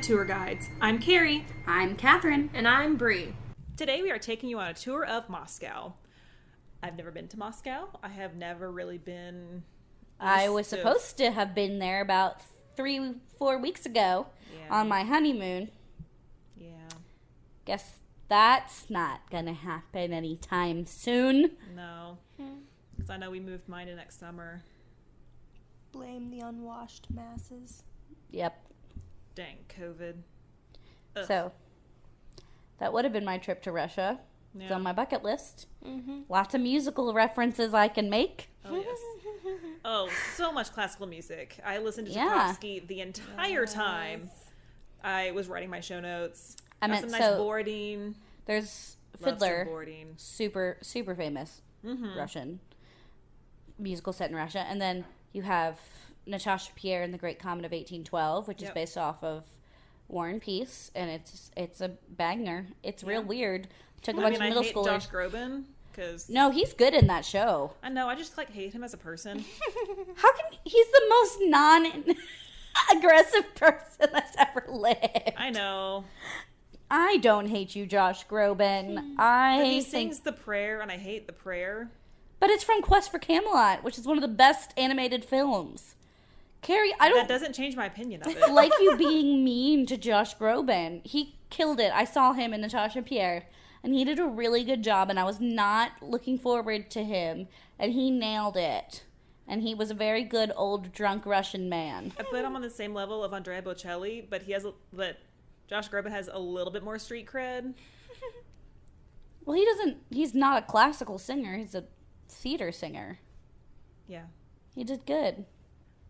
Tour Guides. I'm Carrie. I'm Catherine. And I'm Bree. Today we are taking you on a tour of Moscow. I've never been to Moscow. I have never really been... I was supposed to have been there about 3-4 weeks ago on my honeymoon. Yeah. Guess that's not gonna happen anytime soon. No. Because I know we moved mine to next summer. Blame the unwashed masses. Yep. Dang, COVID. Ugh. So, that would have been my trip to Russia. Yeah. It's on my bucket list. Mm-hmm. Lots of musical references I can make. Oh, yes. Oh, so much classical music. I listened to Yeah. Tchaikovsky the entire time I was writing my show notes. I Got meant some nice so boarding. there's Love Fiddler, some boarding. super famous Russian musical set in Russia, and then you have Natasha Pierre and the Great Comet of 1812, which is based off of War and Peace, and it's a banger. It's real weird. Took a bunch of middle I hate schoolers. Josh Groban because No, he's good in that show. I know. I just hate him as a person. How can he's the most non-aggressive person that's ever lived? I know. I don't hate you, Josh Groban. But he sings the prayer, and I hate the prayer. But it's from Quest for Camelot, which is one of the best animated films. Carrie, I don't That doesn't change my opinion of it. like you being mean to Josh Groban. He killed it. I saw him in Natasha Pierre, and he did a really good job, and I was not looking forward to him, and he nailed it. And he was a very good old drunk Russian man. I put him on the same level of Andrea Bocelli, but Josh Groban has a little bit more street cred. Well, he's not a classical singer. He's a theater singer. Yeah. He did good.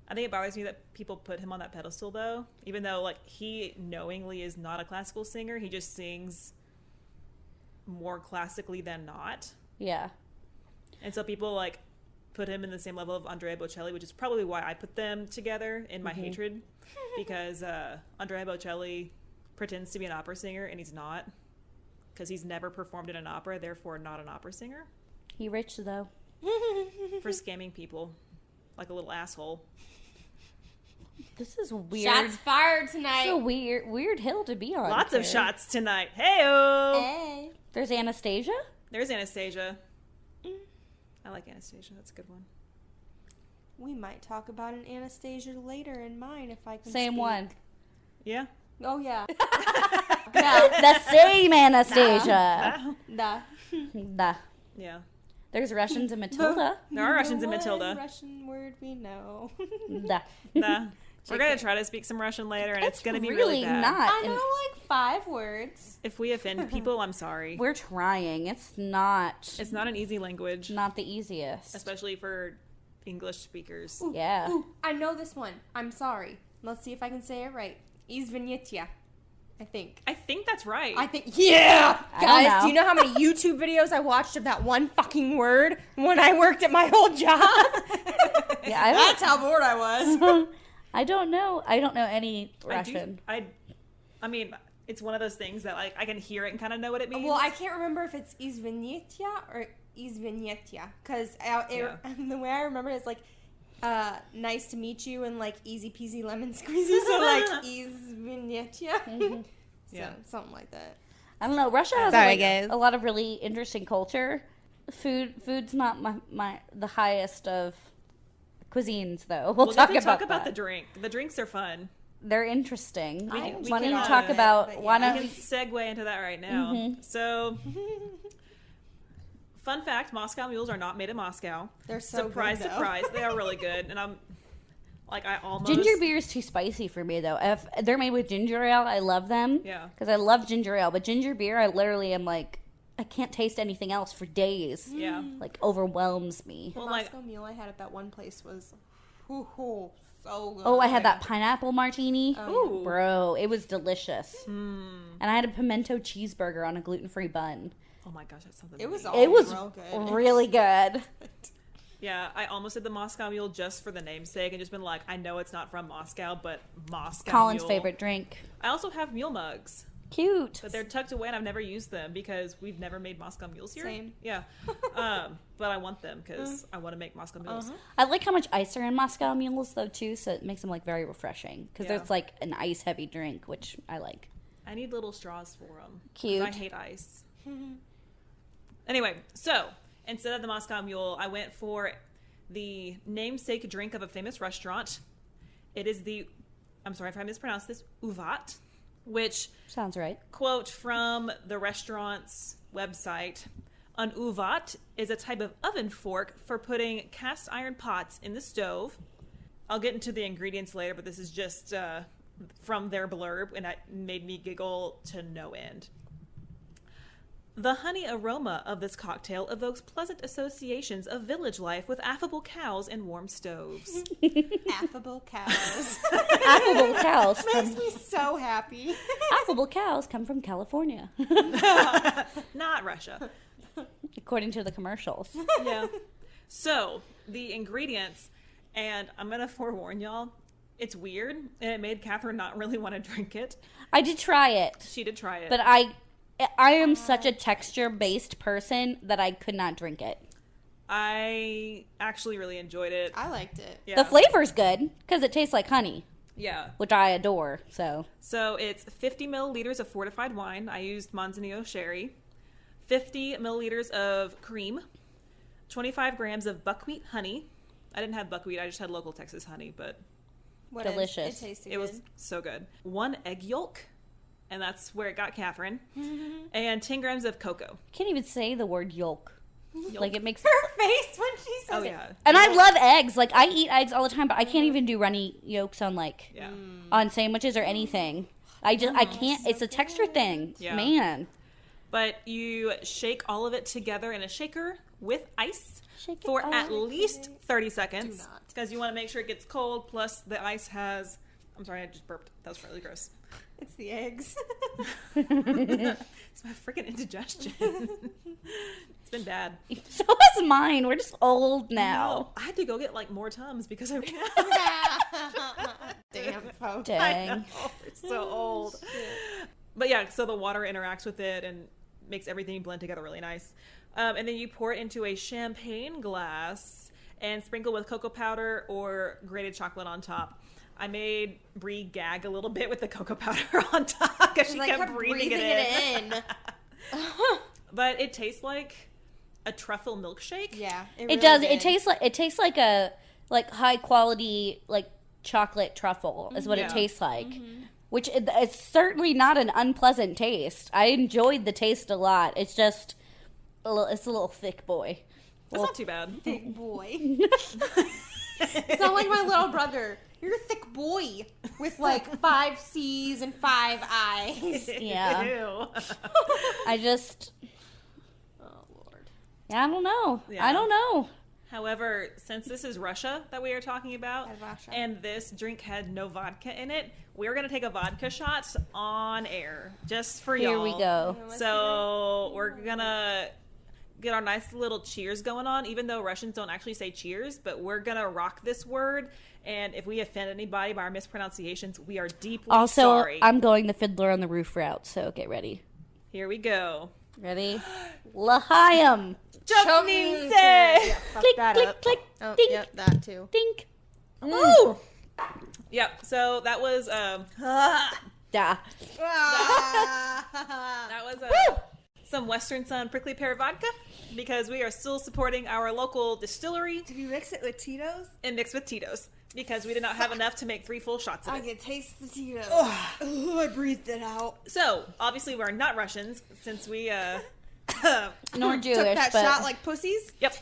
I think it bothers me that people put him on that pedestal, though. Even though, he knowingly is not a classical singer. He just sings more classically than not. Yeah. And so people, put him in the same level of Andrea Bocelli, which is probably why I put them together in my hatred. Because Andrea Bocelli pretends to be an opera singer, and he's not. Because he's never performed in an opera, therefore not an opera singer. He rich, though. For scamming people. Like a little asshole. This is weird. Shots fired tonight. It's a weird hill to be on. Lots of Carrie. shots tonight. Hey-o! Hey. There's Anastasia. There's Anastasia. I like Anastasia. That's a good one. We might talk about an Anastasia later in mine if I can Same speak. one. Yeah? Oh, yeah. The same Anastasia. Nah. Nah. Yeah. There's Russians in Matilda. There are Russians in One Matilda. Russian word we know. Nah. Nah. We're going to try to speak some Russian later, and it's going to be really bad. not. I know 5 words. If we offend people, I'm sorry. We're trying. It's not. It's not an easy language, not the easiest. especially for English speakers. Yeah. Ooh, I know this one. I'm sorry. Let's see if I can say it right. Izvinitya. I think. I think that's right. Yeah! I don't Guys, know. do you know how many YouTube videos I watched of that one fucking word when I worked at my old job? Yeah, That's how bored I was. I don't know. I don't know any Russian. I mean, it's one of those things that I can hear it and kind of know what it means. Well, I can't remember if it's Izvinitya or Izvinetya, because the way I remember it is nice to meet you and easy peasy lemon squeezy, so Izvinetya. Yeah. So, something like that. I don't know. Russia has Sorry, guys. a lot of really interesting culture. Food's not the highest of cuisines, though. We'll talk about the drink. The drinks are fun. They're interesting. We Why can don't you all talk do it, about? but Why yeah. don't We can segue into that right now. So, fun fact: Moscow mules are not made in Moscow. They're so surprise, good, though. surprise. They are really good, and I almost ginger beer is too spicy for me though. If they're made with ginger ale, I love them. Yeah. Because I love ginger ale, but ginger beer, I literally am I can't taste anything else for days. Yeah. Overwhelms me. The Well, Moscow mule I had at that one place was so good. Oh, I had that pineapple martini. Ooh. Bro, it was delicious. And I had a pimento cheeseburger on a gluten-free bun. Oh my gosh, that's something. It was amazing. It was real good. really good. Yeah, I almost did the Moscow Mule just for the namesake and just been I know it's not from Moscow, but Moscow Colin's Mule. favorite drink. I also have mule mugs. Cute. But they're tucked away, and I've never used them because we've never made Moscow mules here. Same. Yeah. But I want them because I want to make Moscow mules. I like how much ice are in Moscow mules, though, too, so it makes them, like, very refreshing. Because Yeah. there's, like, an ice-heavy drink, which I like. I need little straws for them. Cute. I hate ice. Anyway, so instead of the Moscow Mule, I went for the namesake drink of a famous restaurant. It is the, I'm sorry if I mispronounced this, uvat, which, Sounds right. quote from the restaurant's website, an uvat is a type of oven fork for putting cast iron pots in the stove. I'll get into the ingredients later, but this is just from their blurb, and it made me giggle to no end. The honey aroma of this cocktail evokes pleasant associations of village life with affable cows and warm stoves. Affable cows. Affable cows. Makes me so happy. Affable cows come from California, Not Russia. according to the commercials. Yeah. So, the ingredients, and I'm going to forewarn y'all, it's weird, and it made Catherine not really want to drink it. I did try it, She did try it. but I am such a texture-based person that I could not drink it. I actually really enjoyed it. I liked it. Yeah. The flavor's good because it tastes like honey, Yeah. which I adore. So So it's 50 milliliters of fortified wine. I used Manzanillo sherry. 50 milliliters of cream. 25 grams of buckwheat honey. I didn't have buckwheat. I just had local Texas honey, but Delicious. It tasted it was good. so good. 1 egg yolk, and that's where it got Catherine. And 10 grams of cocoa. can't even say the word yolk. Like it makes. Her face when she says Oh, it. yeah. And I love eggs. Like I eat eggs all the time, but I can't even do runny yolks on like Yeah. on sandwiches or anything. I can't. It's a texture thing, Yeah. man. But you shake all of it together in a shaker with ice Shake it for all at over. least 30 seconds. Do not. Because you want to make sure it gets cold, plus the ice has... I'm sorry, I just burped. That was really gross. It's the eggs. It's my freaking indigestion. It's been bad. So is mine. We're just old now. No, I had to go get like more Tums because I Damn folks. Dang. I know, we're so old. But yeah, so the water interacts with it and makes everything blend together really nice. And then you pour it into a champagne glass and sprinkle with cocoa powder or grated chocolate on top. I made Brie gag a little bit with the cocoa powder on top because she kept breathing it in. But it tastes like a truffle milkshake. Yeah, It does. It tastes like a high quality like chocolate truffle is what Yeah. it tastes like. Which it's certainly not an unpleasant taste. I enjoyed the taste a lot. It's just it's a little thick boy. That's not too bad. Thick boy. It's not like my little brother. You're a thick boy with like 5 C's and 5 I's. Yeah. Ew. I just Oh Lord. I don't know. Yeah. I don't know. However, since this is Russia that we are talking about, Russia. and this drink had no vodka in it, we're going to take a vodka shot on air just for y'all. Here we go. So we're going to get our nice little cheers going on, even though Russians don't actually say cheers, but we're going to rock this word. And if we offend anybody by our mispronunciations, we are deeply Also, sorry. I'm going the Fiddler on the Roof route, so get ready. Here we go. Ready? L'chaim. Chutney Yeah, fuck Click, that click, up. click. Oh, Dink. yep, that too. Dink. Ooh! Yep, so that was Da. that was some Western Sun Prickly Pear vodka because we are still supporting our local distillery Did you mix it with Tito's? and mixed with Tito's because we did not have enough to make 3 full shots of I it. can taste the Tito's. Oh, I breathed it out. So, obviously we're not Russians since we Nor Jewish, Took that but shot like pussies. Yep.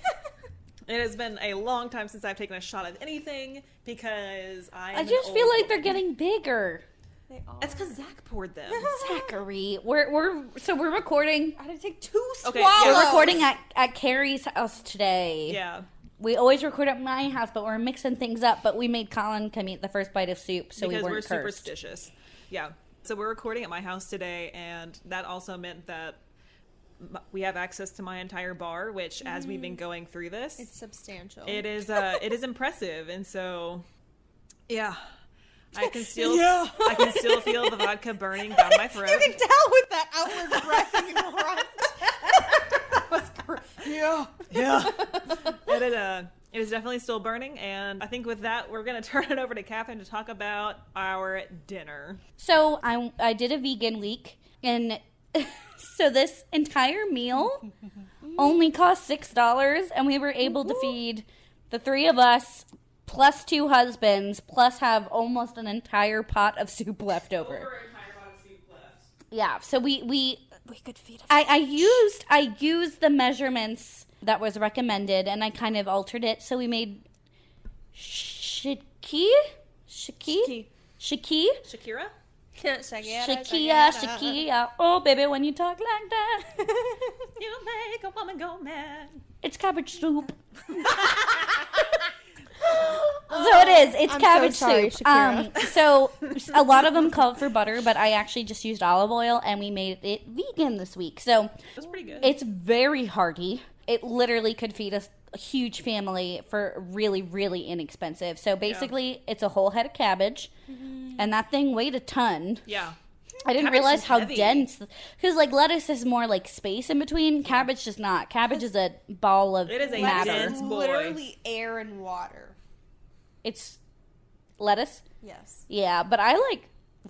It has been a long time since I've taken a shot of anything because I just feel like they're getting bigger. They are. It's because Zach poured them. Zachary, we're recording. I had to take 2 Okay, swallows. yeah. We're recording at Carrie's house today. Yeah. We always record at my house, but we're mixing things up. But we made Colin come eat the first bite of soup, so Because we we're weren't cursed. superstitious. Yeah. So we're recording at my house today, and that also meant that we have access to my entire bar, which, as we've been going through this, It's substantial. it is impressive. And so, yeah. I can still feel the vodka burning down my throat. You can tell with that outward breath in front. That was It is definitely still burning, and I think with that, we're going to turn it over to Catherine to talk about our dinner. So I did a vegan week, and so this entire meal only cost $6, and we were able to feed the 3 of us, plus 2 husbands, plus have almost an entire pot of soup left over. Over an entire pot of soup left. Yeah, so we could feed us. I used the measurements that was recommended, and I kind of altered it. So we made Shakira. Oh, baby, when you talk like that, you make a woman go mad. It's cabbage soup. So it is. It's cabbage sorry, soup. Shakira. So a lot of them called for butter, but I actually just used olive oil, and we made it vegan this week. So That's pretty good. it's very hearty. It literally could feed us a huge family for really, really inexpensive. So basically, it's a whole head of cabbage, and that thing weighed a ton. Yeah. I didn't Cabbage realize is how heavy. dense, because like lettuce is more like space in between. Cabbage is not. Cabbage is a ball of It is a matter. dense boy. Literally air and water. It's lettuce. Yes. Yeah, but I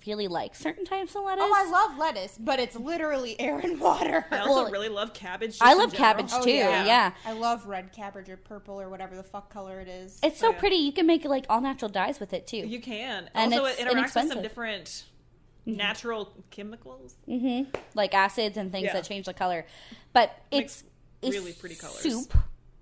really like certain types of lettuce. Oh, I love lettuce, but it's literally air and water. I also Well, really love cabbage. just I in love general. cabbage Oh, too. yeah. Yeah. I love red cabbage or purple or whatever the fuck color it is. It's so Yeah. pretty. You can make like all natural dyes with it too. You can. And Also, it's it interacts with some inexpensive. different natural chemicals. Like acids and things Yeah. that change the color. But Makes it's really pretty colors. soup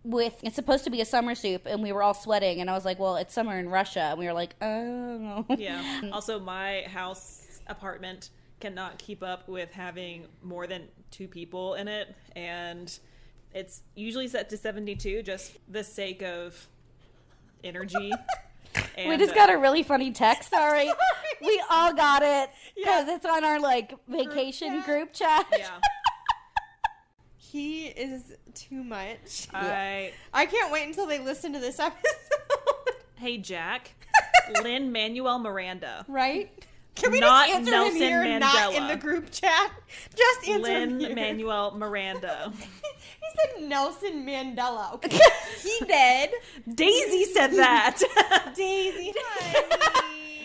with, it's supposed to be a summer soup, and we were all sweating, and I was like, well, it's summer in Russia, and we were like, oh. Yeah. Also, my house apartment cannot keep up with having more than 2 people in it, and it's usually set to 72 just the sake of energy. And, We just got a really funny text. Sorry. We all got it because it's on our like vacation group chat. Yeah. He is too much. I can't wait until they listen to this episode. Hey Jack, Lin-Manuel Miranda. Right? Can we Not just answer Nelson him here, not in Mandela. the group chat? Just answer him here. Lin-Manuel Miranda. He said Nelson Mandela. Okay. He did. Daisy said that. Daisy, honey.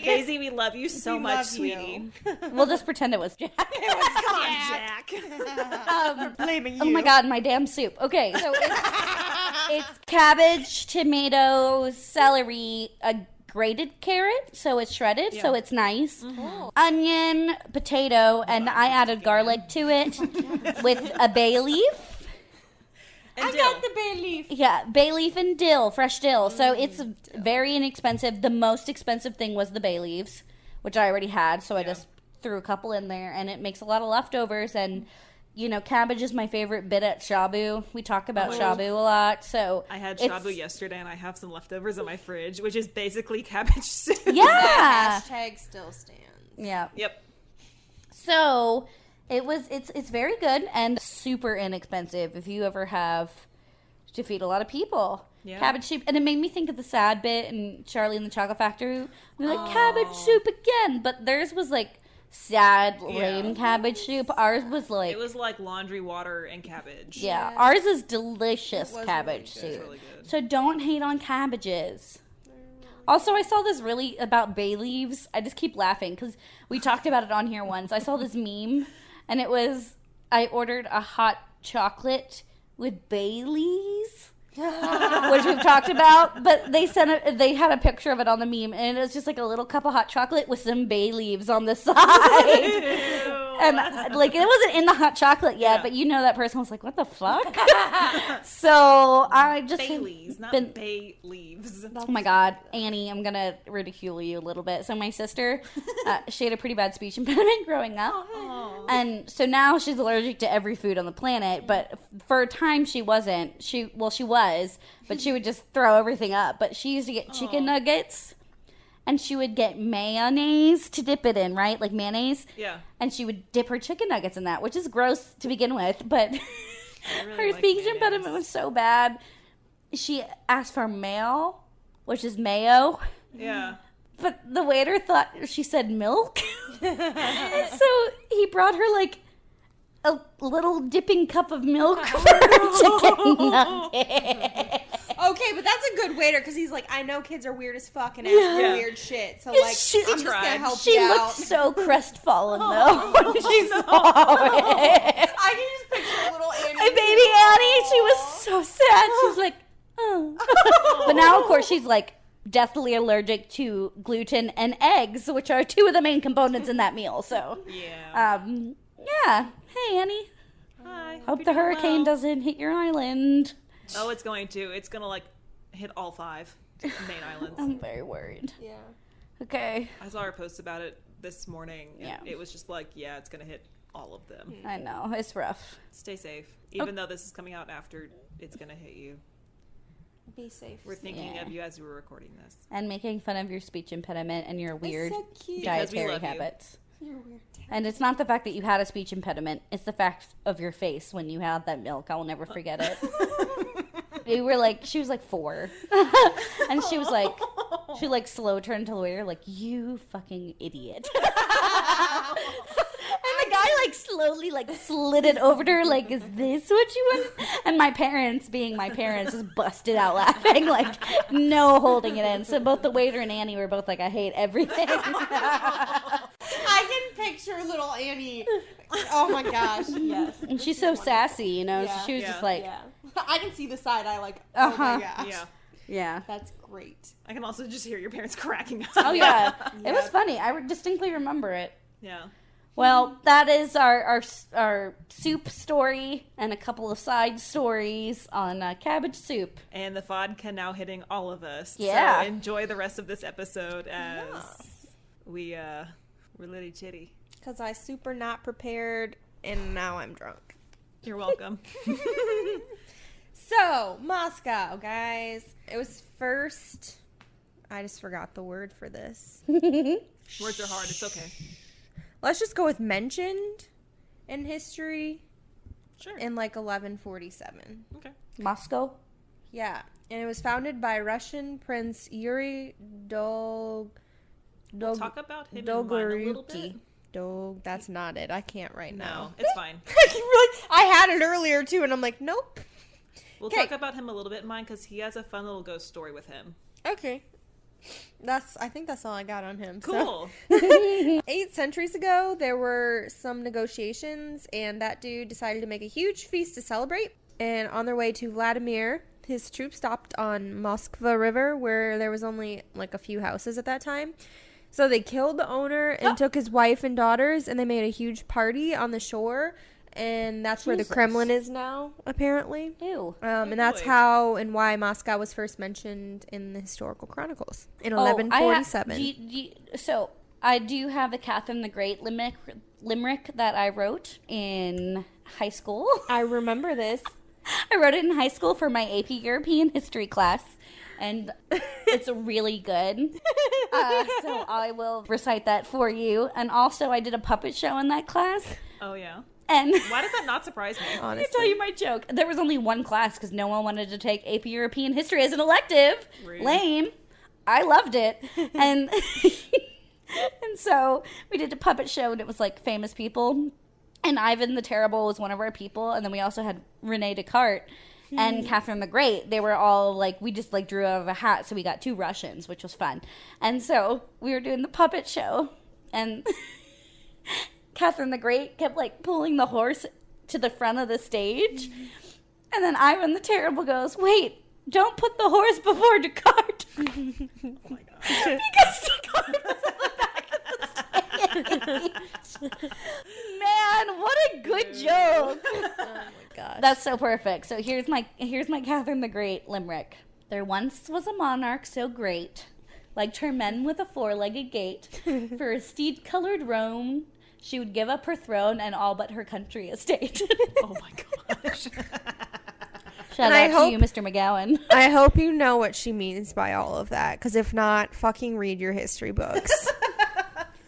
Daisy, we love you so We much, love sweetie. you. We'll just pretend it was Jack. It was Come on, Jack. Jack. Blaming you. Oh my god, my damn soup. Okay, so it's cabbage, tomatoes, celery, a grated carrot, so it's shredded, so it's nice. Cool. Onion, potato, and I added garlic to it with a bay leaf. And I dill. got the bay leaf. Yeah, bay leaf and dill, fresh dill. So it's very inexpensive. The most expensive thing was the bay leaves, which I already had, so I just threw a couple in there, and it makes a lot of leftovers. And you know, cabbage is my favorite bit at shabu. We talk about shabu a lot, so I had it's- shabu yesterday, and I have some leftovers in my fridge, which is basically cabbage soup. Yeah, That hashtag still stands. yeah. Yep. So it's very good and super inexpensive if you ever have to feed a lot of people. Yeah. Cabbage soup, and it made me think of the Sad Bit and Charlie and the Chocolate Factory. We were like, cabbage soup again, but theirs was like sad, lame cabbage soup. Ours was like, It was like laundry, water, and cabbage. yeah, ours is delicious It was cabbage really good. soup. Really good. So don't hate on cabbages. Also, I saw this really about bay leaves. I just keep laughing because we talked about it on here once. I saw this meme, and it was, I ordered a hot chocolate with bay leaves, which we've talked about. But they they had a picture of it on the meme, and it was just like a little cup of hot chocolate with some bay leaves on the side. And like, it wasn't in the hot chocolate yet, Yeah. but you know that person was like, "What the fuck?" So I just Baileys, not been- bay leaves. Oh my god, Annie, I'm gonna ridicule you a little bit. So my sister, she had a pretty bad speech impediment growing up. Aw. And so now she's allergic to every food on the planet, but for a time she wasn't. She was, but she would just throw everything up. But she used to get chicken nuggets, and she would get mayonnaise to dip it in, right? Like mayonnaise. Yeah. And she would dip her chicken nuggets in that, which is gross to begin with, but really her like speech mayonnaise. impediment was so bad. She asked for mayo, which is mayo. Yeah. But the waiter thought she said milk. So he brought her like a little dipping cup of milk for her chicken nugget. Okay, but that's a good waiter because he's like, I know kids are weird as fuck and ask for weird shit. So, like, I'm just going to help you out. She looked so crestfallen, though, when she saw it. I can just picture little Annie. My baby Annie, she was so sad. She was like, oh. But now, of course, she's like deathly allergic to gluten and eggs, which are two of the main components in that meal. So, yeah. Hey, Annie. Hi. Hope the hurricane doesn't hit your island. Oh, it's going to. It's going to, like, hit all 5 main islands. I'm very worried. Yeah. Okay. I saw her post about it this morning. And Yeah. it was just like, yeah, it's going to hit all of them. I know. It's rough. Stay safe. Even though this is coming out after it's going to hit you. Be safe. We're thinking of you as we were recording this. And making fun of your speech impediment and your weird so cute. dietary habits. You're weird. And it's not the fact that you had a speech impediment. It's the fact of your face when you had that milk. I will never forget it. You were like, she was like 4. And she was like, she like slow turned to the waiter like, you fucking idiot. And the guy like slowly like slid it over to her like, is this what you want? And my parents, being my parents, just busted out laughing, like no holding it in. So both the waiter and Annie were both like, I hate everything. I can picture little Annie. Oh my gosh, yes. And she's so sassy, you know, so she was just like, I can see the side eye like, oh my gosh. Yeah. yeah. That's great. I can also just hear your parents cracking up. Oh yeah. It was funny. I distinctly remember it. Yeah. Well, that is our soup story and a couple of side stories on cabbage soup. And the vodka now hitting all of us. Yeah. So enjoy the rest of this episode as we're litty chitty. Because I super not prepared and now I'm drunk. You're welcome. So, Moscow, guys. It was first. I just forgot the word for this. Words are hard. It's okay. Let's just go with mentioned in history Sure. in like 1147. Okay. Moscow? Yeah. And it was founded by Russian Prince Yuri We'll talk about him in mine a little bit. That's not it. I can't right No, now. it's fine. I had it earlier too, and I'm like, nope. We'll talk about him a little bit in mine because he has a fun little ghost story with him. Okay. I think that's all I got on him. Cool. So. 8 centuries ago, there were some negotiations, and that dude decided to make a huge feast to celebrate. And on their way to Vladimir, his troops stopped on Moskva River, where there was only like a few houses at that time. So they killed the owner and took his wife and daughters, and they made a huge party on the shore. And that's where the Kremlin is now, apparently. Ew. And that's how and why Moscow was first mentioned in the historical chronicles in 1147. So I do have a Catherine the Great limerick that I wrote in high school. I remember this. I wrote it in high school for my AP European history class. And it's really good. So I will recite that for you. And also I did a puppet show in that class. Oh, yeah. And why does that not surprise me? Let me tell you my joke. There was only one class because no one wanted to take AP European history as an elective. Rude. Lame. I loved it. And and so we did a puppet show and it was like famous people. And Ivan the Terrible was one of our people. And then we also had Rene Descartes and Catherine the Great. They were all like, we just like drew out of a hat. So we got 2 Russians, which was fun. And so we were doing the puppet show. And Catherine the Great kept like pulling the horse to the front of the stage. And then Ivan the Terrible goes, wait, don't put the horse before Descartes. Oh my god. Because Descartes was at the back of the stage. Man, what a good joke. Oh my gosh. That's so perfect. So here's my Catherine the Great limerick. There once was a monarch so great, liked her men with a 4-legged gait. For a steed-colored roan, she would give up her throne and all but her country estate. Oh my gosh. Shout out to you, Mr. McGowan. I hope you know what she means by all of that, because if not, fucking read your history books.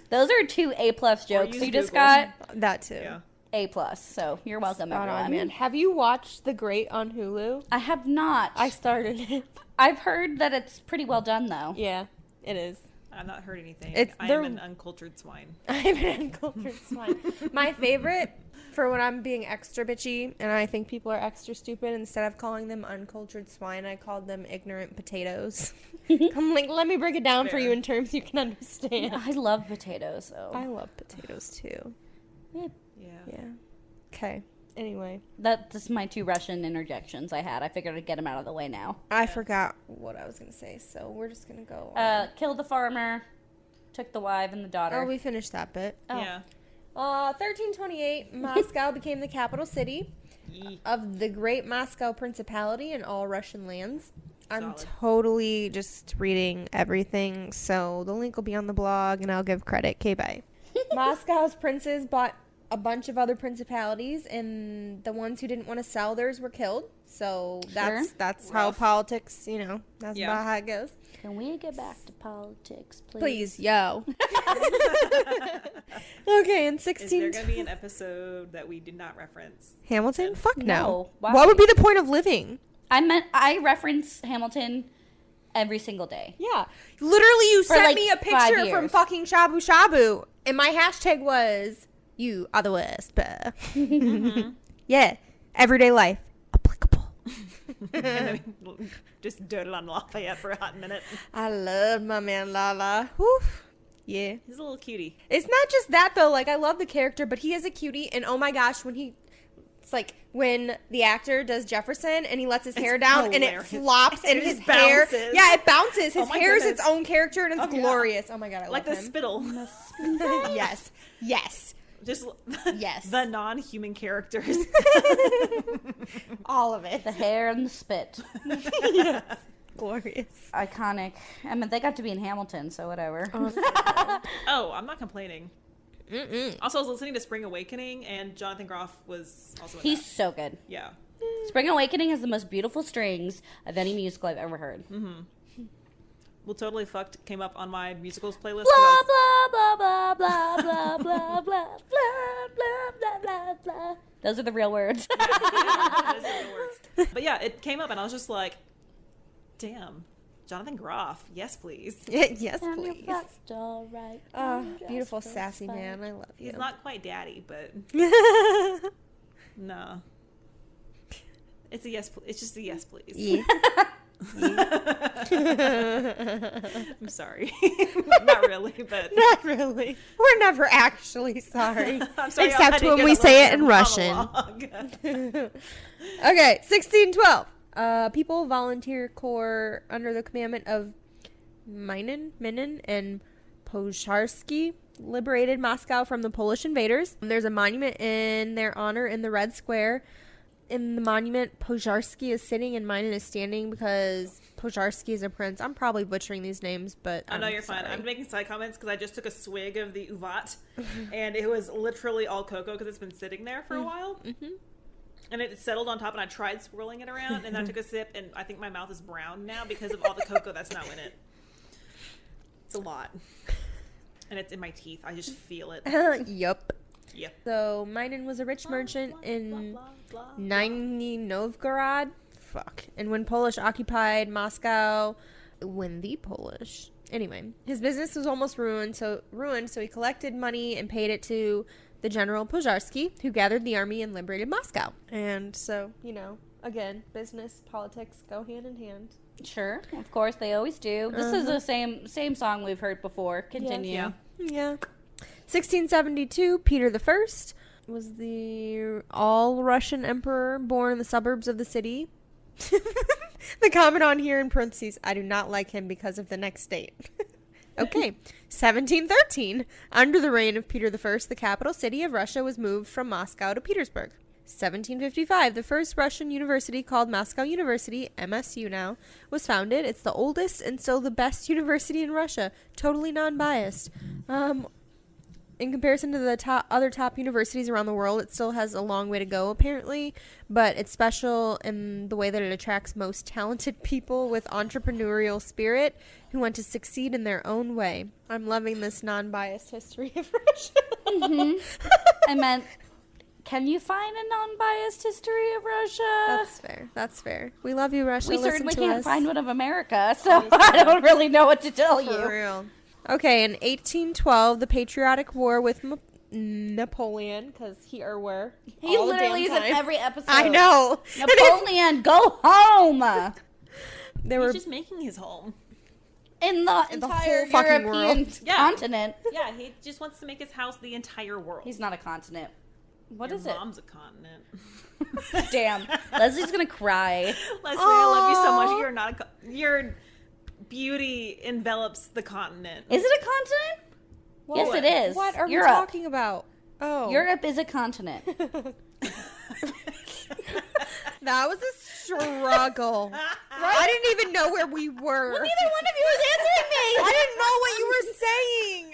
Those are 2 A+ jokes use you just Google. got. That too. Yeah. A+. So you're welcome, Spot everyone. on, man. Have you watched The Great on Hulu? I have not. I started it. I've heard that it's pretty well done, though. Yeah, it is. I've not heard anything. I'm They're- an uncultured swine. I'm an uncultured swine. My favorite, for when I'm being extra bitchy, and I think people are extra stupid, instead of calling them uncultured swine, I called them ignorant potatoes. I'm like, let me break it down for Fair. you in terms you can understand. I love potatoes, so. I love potatoes too. Yeah. Yeah. Okay. Anyway, That's my 2 Russian interjections I had. I figured I'd get them out of the way now. I forgot what I was gonna say, so we're just gonna go on. Killed the farmer, took the wife and the daughter. Oh, we finished that bit. Oh. Yeah. 1328, Moscow became the capital city Yee. of the Great Moscow Principality and all Russian lands. I'm Solid. totally just reading everything, so the link will be on the blog, and I'll give credit. Okay, bye. Moscow's princes bought a bunch of other principalities, and the ones who didn't want to sell theirs were killed. So that's how Rough. politics, that's Yeah. about how it goes. Can we get back to politics, please? Please, yo. Okay, in Is 16... there going to be an episode that we did not reference? Hamilton? Fuck no. No. Why? What would be the point of living? I reference Hamilton every single day. Yeah. Literally, you For, sent like, me a 5 picture from years. fucking Shabu Shabu, and my hashtag was, you are the worst, bruh. Yeah. Everyday life. Applicable. And then we just doted on Lafayette for a hot minute. I love my man Lala. Whew. Yeah. He's a little cutie. It's not just that, though. Like, I love the character, but he is a cutie, and oh my gosh, it's like when the actor does Jefferson and he lets his hair down and it hilarious. flops and And his it hair. bounces. Yeah, it bounces. His Oh my hair is goodness. its own character and it's Oh, yeah. glorious. Oh my god, I Like love the him. spittle. Yes. Yes. Just Yes. the non-human characters. All of it. The hair and the spit. Yes. Glorious. Iconic. I mean, they got to be in Hamilton, so whatever. Oh, I'm not complaining. Mm-mm. Also, I was listening to Spring Awakening, and Jonathan Groff was also in He's that. so good. Yeah. Spring Awakening has the most beautiful strings of any musical I've ever heard. Well, Totally Fucked came up on my musicals playlist. Blah, blah, blah, blah, blah, blah, blah, blah, blah, blah, blah, blah. Those are the real words. But yeah, it came up, and I was just like, damn, Jonathan Groff, yes, please. Yes, I'm your please. fucked, all right. Oh, I'm just beautiful, so sassy fine. man. I love you. He's not quite daddy, but no. It's a yes, it's just a yes, please. Yeah. I'm sorry. Not really, but Not really. We're never actually sorry. I'm sorry, I Except had to when get we a say it little in Russian. monologue. Okay, 1612. People volunteer corps under the commandment of Minin and Pozharsky liberated Moscow from the Polish invaders. There's a monument in their honor in the Red Square. In the monument, Pozharsky is sitting and Minin is standing because Pozharsky is a prince. I'm probably butchering these names, but I know you're fine. I'm making side comments because I just took a swig of the uvat, and it was literally all cocoa because it's been sitting there for a while. Mm-hmm. And it settled on top, and I tried swirling it around, and I took a sip, and I think my mouth is brown now because of all the cocoa that's now in it. It's a lot. And it's in my teeth. I just feel it. Yup. Yep. So, Minin was a rich merchant in Nizhny Novgorod. Fuck. And when Polish occupied Moscow, Anyway, his business was almost ruined, so he collected money and paid it to the General Pozharsky, who gathered the army and liberated Moscow. And so, again, business, politics go hand in hand. Sure, of course, they always do. This is the same song we've heard before. Continue. Yeah. Yeah. 1672, Peter I was the all-Russian emperor born in the suburbs of the city. The comment on here in parentheses, I do not like him because of the next date. Okay. 1713, under the reign of Peter I, the capital city of Russia was moved from Moscow to Petersburg. 1755, the first Russian university, called Moscow University, MSU now, was founded. It's the oldest and still the best university in Russia. Totally non-biased. In comparison to the other top universities around the world, it still has a long way to go, apparently. But it's special in the way that it attracts most talented people with entrepreneurial spirit who want to succeed in their own way. I'm loving this non-biased history of Russia. I meant, can you find a non-biased history of Russia? That's fair. That's fair. We love you, Russia. We Listen certainly to can't us. find one of America, so I don't really know what to tell For you. real. Okay, in 1812, the Patriotic War with Napoleon, because he literally is in every episode. I know. Napoleon, go home. He's just making his home. In the entire whole fucking European world. continent. Yeah, he just wants to make his house the entire world. He's not a continent. What Your is it? mom's a continent. Damn. Leslie's gonna cry. Leslie, I love you so much. You're not your beauty envelops the continent. Is it a continent? Yes, it is. What are Europe. we talking about? Oh. Europe is a continent. That was a struggle. Right? I didn't even know where we were. Well, neither one of you was answering me. I didn't know what you were saying.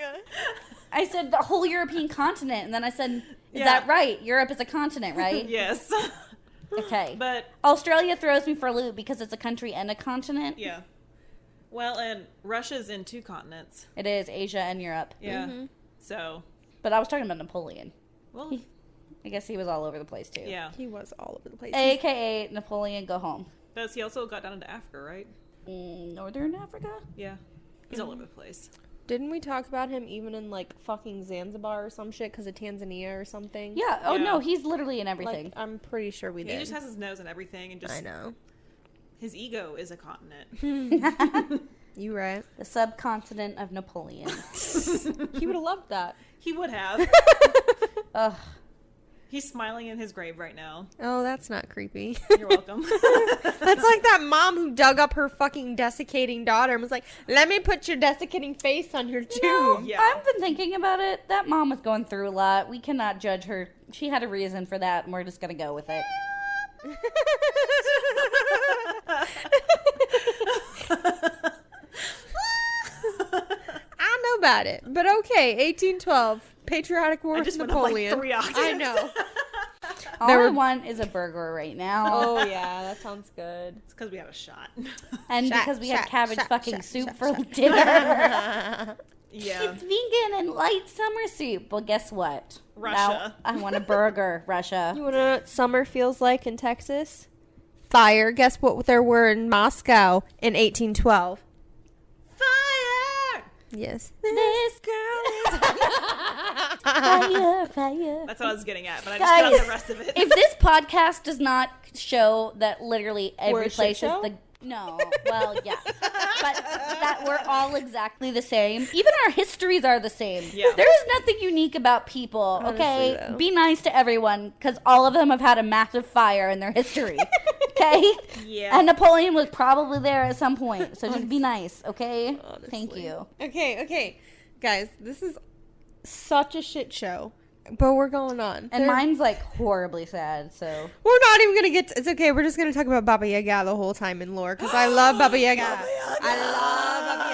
I said the whole European continent, and then I said, is Yeah. that right? Europe is a continent, right? Yes. Okay. But Australia throws me for a loop because it's a country and a continent. yeah. Well, and Russia's in 2 continents. It is Asia and Europe. Yeah. Mm-hmm. So, But I was talking about Napoleon. well, I guess he was all over the place, too. yeah. He was all over the place. AKA Napoleon, go home. But he also got down into Africa, right? Northern Africa? Yeah. He's all over the place. Didn't we talk about him even in, like, fucking Zanzibar or some shit because of Tanzania or something? Yeah. Oh, Yeah. no, he's literally in everything. Like, I'm pretty sure we did. He just has his nose and everything, and just I know. his ego is a continent. You right. The subcontinent of Napoleon. He would have loved that. He would have. Ugh. He's smiling in his grave right now. Oh, that's not creepy. You're welcome. That's like that mom who dug up her fucking desiccating daughter and was like, let me put your desiccating face on your tomb. Yeah. I've been thinking about it. That mom was going through a lot. We cannot judge her. She had a reason for that, and we're just going to go with it. I know about it. But okay, 1812. Patriotic War I with just went Napoleon. up like 3 octaves. I know. All I want is a burger right now. Oh, yeah, that sounds good. It's because we had a shot. And Shot, because we had shot, cabbage shot, fucking shot, soup shot, for shot. dinner. Yeah. It's vegan and light summer soup. Well, guess what? Russia. Now I want a burger, Russia. You want to know what summer feels like in Texas? Fire. Guess what there were in Moscow in 1812? Fire! Yes. This girl is fire, fire. That's what I was getting at, but I just cut out Guys, the rest of it. If this podcast does not show that literally We're every a shit place is show? the well, yeah, but that we're all exactly the same. Even our histories are the same. Yeah. There is nothing unique about people. Okay, Honestly, though. be nice to everyone because all of them have had a massive fire in their history. Okay, Yeah. and Napoleon was probably there at some point. So just be nice. Okay, thank Honestly. you. Okay. Guys, this is such a shit show. But we're going on. And mine's like horribly sad. So We're not even going to get... It's okay. We're just going to talk about Baba Yaga the whole time in lore. Because I love Baba Yaga. I love Baba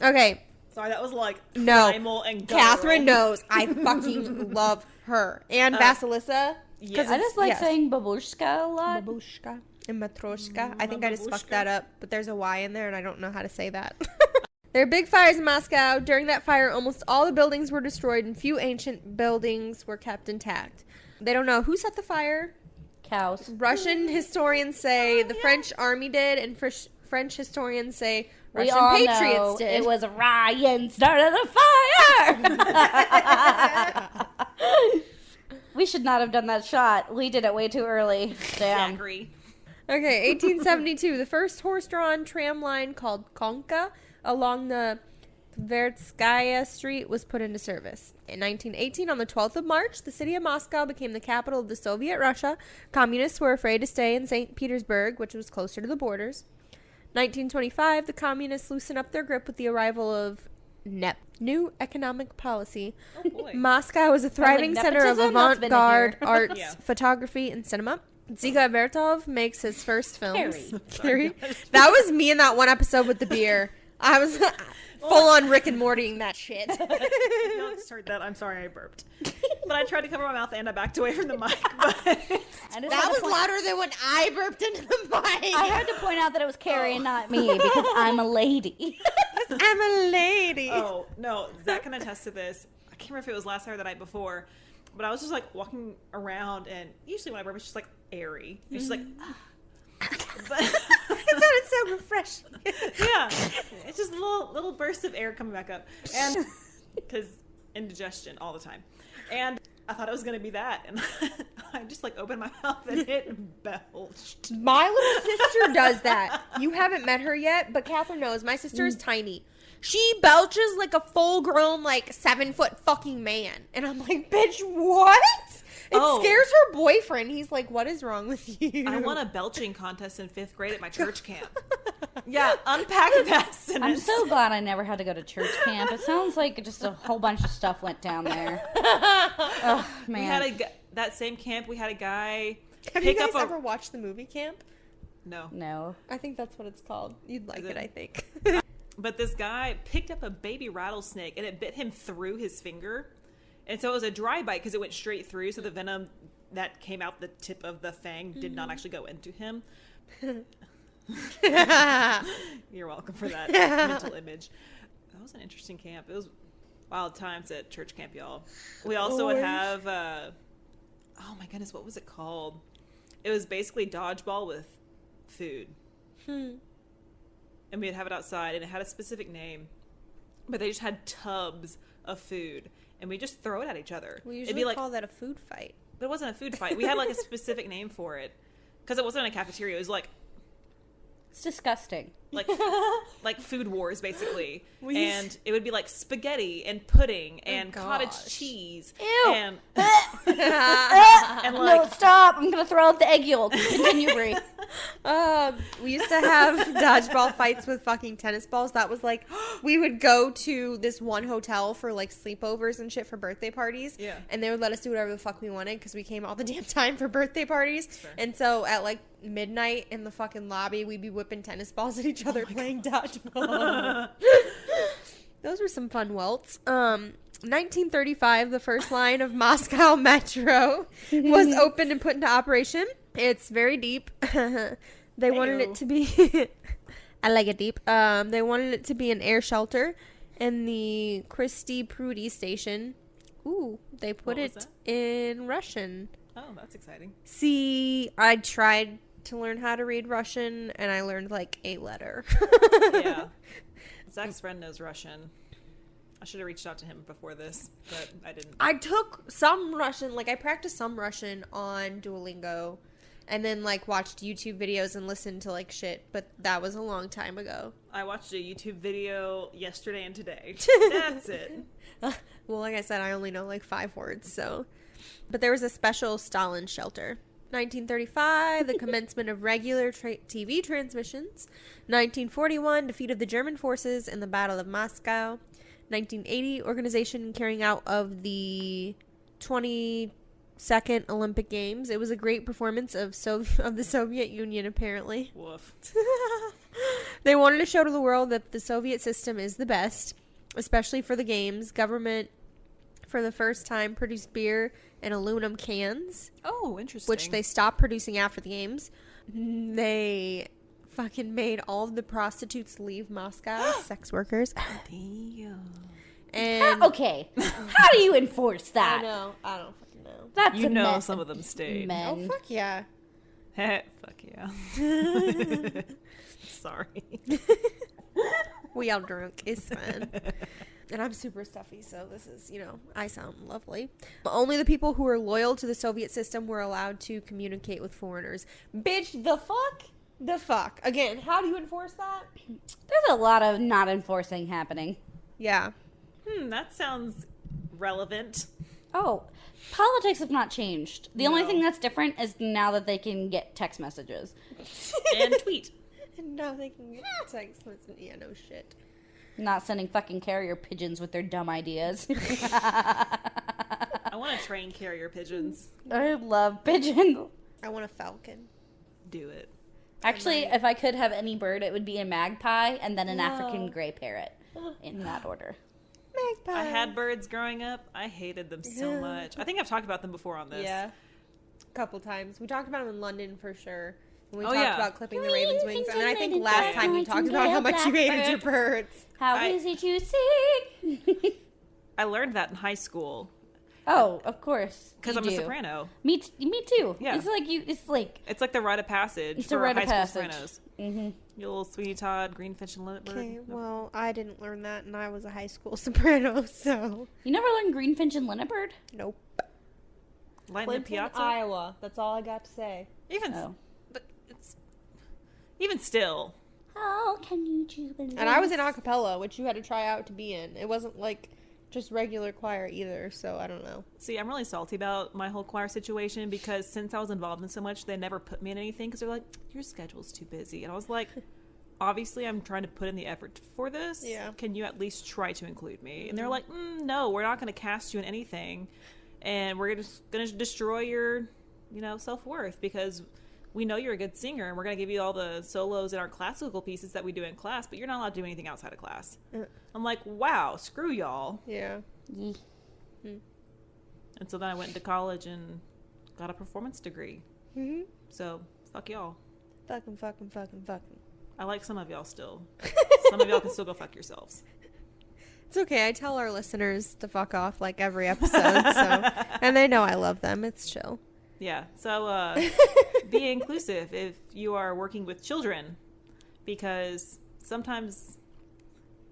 Yaga. Okay. Sorry, that was like No. primal and Catherine guttural. knows. I fucking love her. And Vasilisa. Yes. I just like yes. saying babushka a lot. Babushka and Matroshka. I think I just fucked that up. But there's a Y in there and I don't know how to say that. There are big fires in Moscow. During that fire, almost all the buildings were destroyed and few ancient buildings were kept intact. They don't know who set the fire. Cows. Rian historians say the French army did, and French historians say We Russian all patriots know did. it was Ryan started the fire. We should not have done that shot. We did it way too early. Damn. Zachary. Okay, 1872. The first horse-drawn tram line called Konka along the Tverskaya Street was put into service. In 1918, on the 12th of March, the city of Moscow became the capital of the Soviet Russia. Communists were afraid to stay in St. Petersburg, which was closer to the borders. 1925, the communists loosened up their grip with the arrival of NEP, New Economic Policy. Oh boy. Moscow is a thriving like center of nepotism? That's been in avant-garde here. arts, Yeah. photography, and cinema. Ziga Vertov makes his first films. Carrie. Carrie. That was me in that one episode with the beer. I was full on Rick and Mortying that shit. If you all just heard that, I'm sorry I burped. But I tried to cover my mouth and I backed away from the mic. But That was louder than when I burped into the mic. I had to point out that it was Carrie and not me because I'm a lady. I'm a lady. oh no, Zach can attest to this. I can't remember if it was last night or the night before, but I was just like walking around, and usually when I burp, it's just like airy. It's just like. But It's sounded so refreshing. Yeah, it's just little bursts of air coming back up, and because indigestion all the time, and I thought it was gonna be that, and I just like opened my mouth and it belched. My little sister does that. You haven't met her yet, but Catherine knows. My sister is tiny. She belches like a full-grown, like 7-foot fucking man, and I'm like, bitch, what? It scares her boyfriend. He's like, what is wrong with you? I won a belching contest in 5th grade at my church camp. Yeah, unpack that sentence. I'm so glad I never had to go to church camp. It sounds like just a whole bunch of stuff went down there. Oh, man. We had that same camp, we had a guy Have you guys ever watched the movie Camp? No. I think that's what it's called. You'd like it, I think. But this guy picked up a baby rattlesnake and it bit him through his finger. And so it was a dry bite because it went straight through. So the venom that came out the tip of the fang did not actually go into him. You're welcome for that mental image. That was an interesting camp. It was wild times at church camp, y'all. We also would have, oh my goodness, what was it called? It was basically dodgeball with food. And we'd have it outside, and it had a specific name. But they just had tubs of food, and we just throw it at each other. We usually call that a food fight. But it wasn't a food fight. We had like a specific name for it. Because it wasn't a cafeteria. It was like... It's disgusting. Like food wars, basically. And it would be like spaghetti and pudding and cottage cheese. Ew. And like, no, stop. I'm going to throw out the egg yolk. Continue, Brie. We used to have dodgeball fights with fucking tennis balls. That was like, we would go to this one hotel for like sleepovers and shit for birthday parties. Yeah. And they would let us do whatever the fuck we wanted because we came all the damn time for birthday parties. And so at like midnight in the fucking lobby, we'd be whipping tennis balls at each other playing dodgeball. Those were some fun welts. 1935, the first line of Moscow Metro was opened and put into operation. It's very deep. They wanted it to be... I like it deep. They wanted it to be an air shelter in the Christie Prudy station. Ooh, they put it in Russian. Oh, that's exciting. See, I tried to learn how to read Russian, and I learned like a letter. Yeah. Zach's friend knows Russian. I should have reached out to him before this, but I didn't. I took some Russian, like I practiced some Russian on Duolingo, and then like watched YouTube videos and listened to like shit, but that was a long time ago. I watched a YouTube video yesterday and today. That's it. Well, like I said, I only know like 5 words, so. But there was a special Stalin shelter. 1935, the commencement of regular TV transmissions. 1941, defeat of the German forces in the Battle of Moscow. 1980, organization carrying out of the 22nd Olympic Games. It was a great performance of the Soviet Union, apparently. Woof. They wanted to show to the world that the Soviet system is the best, especially for the games. Government, for the first time, produced beer in aluminum cans. Oh, interesting. Which they stopped producing after the games. They fucking made all of the prostitutes leave Moscow. Sex workers. Damn. And okay. How do you enforce that? I know. I don't fucking know. That's You a know mess some of of them stayed. men. Oh, fuck yeah. Fuck yeah. Sorry. We all drunk. It's fun. And I'm super stuffy, so this is, I sound lovely. Only the people who were loyal to the Soviet system were allowed to communicate with foreigners. Bitch, the fuck? The fuck. Again, how do you enforce that? There's a lot of not enforcing happening. Yeah. That sounds relevant. Oh, politics have not changed. The only No. thing that's different is now that they can get text messages. And tweet. And now they can get text messages. Yeah, no shit. Not sending fucking carrier pigeons with their dumb ideas. I want to train carrier pigeons. I love pigeons. I want a falcon. Do it. Actually, if I could have any bird, it would be a magpie and then an African gray parrot. In that order. Magpie. I had birds growing up. I hated them so much. I think I've talked about them before on this. Yeah. A couple times. We talked about them in London for sure. When we Oh, talked yeah. about clipping the raven's wings. And then I think last time you talked about how much you hated your birds. How is it you sing? I learned that in high school. Oh, of course. Because I'm a soprano. Me too. Yeah. It's like the rite of passage it's for a rite high of school passage. sopranos. Mm-hmm. Your little Sweetie Todd, Greenfinch, and Lintbird. Okay, well, I didn't learn that, and I was a high school soprano, so... You never learned Greenfinch and Lintbird? Nope. Light in the Piazza? Iowa. That's all I got to say. But even still. How can you jubilate? And I was in a cappella, which you had to try out to be in. It wasn't like just regular choir either, so I don't know. See, I'm really salty about my whole choir situation because since I was involved in so much, they never put me in anything because they're like, your schedule's too busy. And I was like, obviously I'm trying to put in the effort for this. Yeah. Can you at least try to include me? And they're like, no, we're not going to cast you in anything. And we're just going to destroy your, self-worth because we know you're a good singer and we're going to give you all the solos in our classical pieces that we do in class, but you're not allowed to do anything outside of class. I'm like, wow, screw y'all. Yeah. And so then I went into college and got a performance degree. Mm-hmm. So, fuck y'all. Fucking. I like some of y'all still. Some of y'all can still go fuck yourselves. It's okay. I tell our listeners to fuck off like every episode, so and they know I love them. It's chill. Yeah. So, be inclusive if you are working with children because sometimes,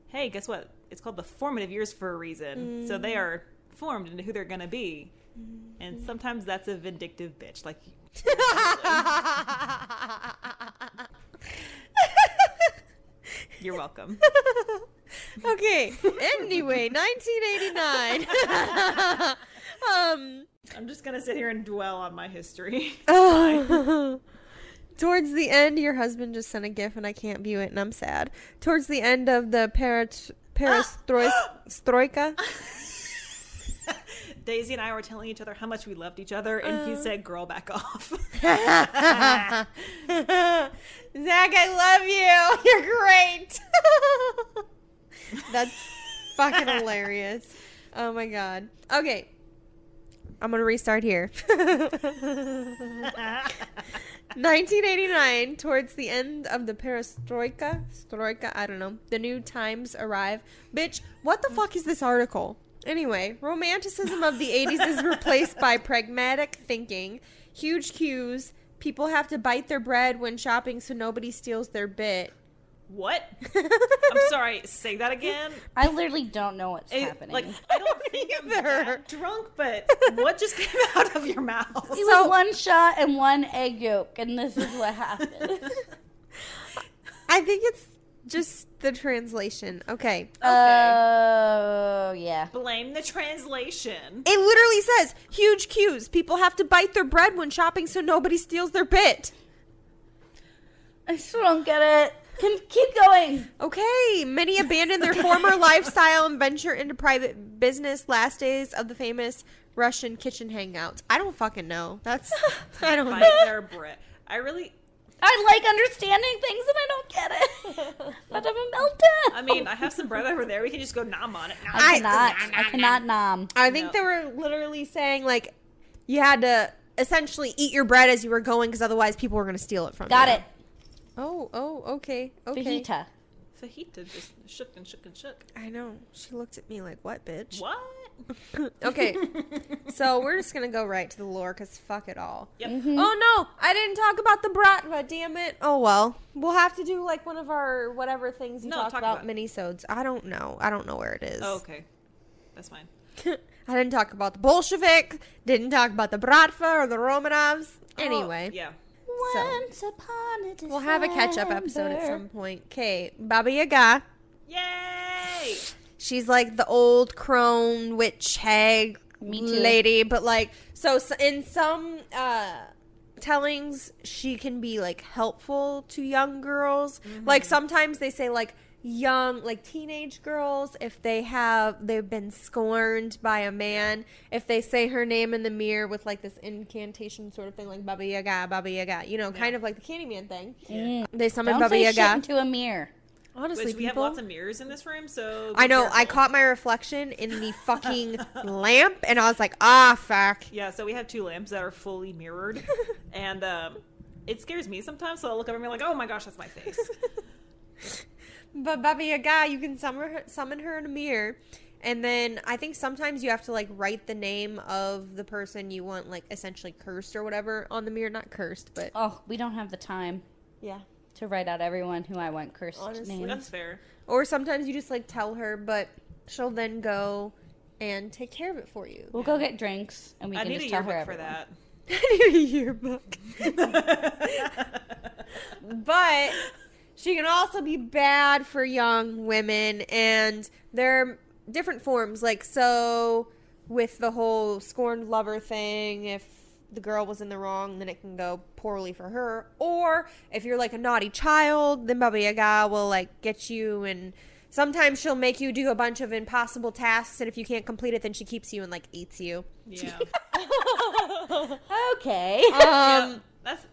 hey, guess what? It's called the formative years for a reason. So they are formed into who they're going to be. And sometimes that's a vindictive bitch. Like, you're welcome. Okay. Anyway, 1989. I'm just going to sit here and dwell on my history. Towards the end, your husband just sent a gif and I can't view it and I'm sad. Towards the end of the perestroika. Daisy and I were telling each other how much we loved each other, and he said, girl, back off. Zach, I love you. You're great. That's fucking hilarious. Oh my god. Okay. I'm going to restart here. 1989, towards the end of the perestroika, I don't know, the new times arrive. Bitch, what the fuck is this article? Anyway, romanticism of the 80s is replaced by pragmatic thinking. Huge queues. People have to bite their bread when shopping so nobody steals their bit. What? I'm sorry, say that again. I literally don't know what's happening. Like, I don't think I'm that drunk, but what just came out of your mouth? It was one shot and one egg yolk, and this is what happened. I think it's just the translation. Okay. Oh, yeah. Blame the translation. It literally says, huge queues. People have to bite their bread when shopping so nobody steals their bit. I still don't get it. Keep going. Okay. Many abandon their former lifestyle and venture into private business. Last days of the famous Russian kitchen hangouts. I don't fucking know. I don't know. Bite their bread. I like understanding things and I don't get it. But I'm a meltdown. I mean, I have some bread over there. We can just go nom on it. I cannot nom. I think they were literally saying, like, you had to essentially eat your bread as you were going because otherwise people were going to steal it from you. Got it. Oh, okay. Fajita. Fajita just shook and shook and shook. I know. She looked at me like, what, bitch? What? Okay. So we're just going to go right to the lore because fuck it all. Yep. Mm-hmm. Oh, no. I didn't talk about the bratva, damn it. Oh, well. We'll have to do, like, one of our whatever things you talk about minisodes. I don't know. I don't know where it is. Oh, okay. That's fine. I didn't talk about the Bolshevik. Didn't talk about the bratva or the Romanovs. Anyway. Yeah. Once upon a December. We'll have a catch-up episode at some point. Okay, Baba Yaga. Yay! She's like the old crone witch hag lady, but like so in some tellings she can be like helpful to young girls. Mm-hmm. Like sometimes they say like young, like teenage girls, if they've been scorned by a man, if they say her name in the mirror with like this incantation sort of thing, like Baba Yaga, you know, kind of like the Candyman thing. Yeah. They summon Baba Yaga. Don't say shit into a mirror. Honestly, we have lots of mirrors in this room, so I know. careful. I caught my reflection in the fucking lamp, and I was like, ah, fuck. Yeah, so we have two lamps that are fully mirrored, and it scares me sometimes, so I'll look up and be like, oh my gosh, that's my face. But Baba Yaga, you can summon her in a mirror, And then I think sometimes you have to, like, write the name of the person you want, like, essentially cursed or whatever on the mirror. Not cursed, but... Oh, we don't have the time. Yeah. To write out everyone who I want cursed names. That's fair. Or sometimes you just, like, tell her, but she'll then go and take care of it for you. We'll go get drinks, and we can just tell her for everyone. that. I need a yearbook. But she can also be bad for young women, and there are different forms. Like, so with the whole scorned lover thing, if the girl was in the wrong, then it can go poorly for her. Or if you're like a naughty child, then Baba Yaga will like get you, and sometimes she'll make you do a bunch of impossible tasks, and if you can't complete it, then she keeps you and like eats you. Yeah. Okay. Yeah,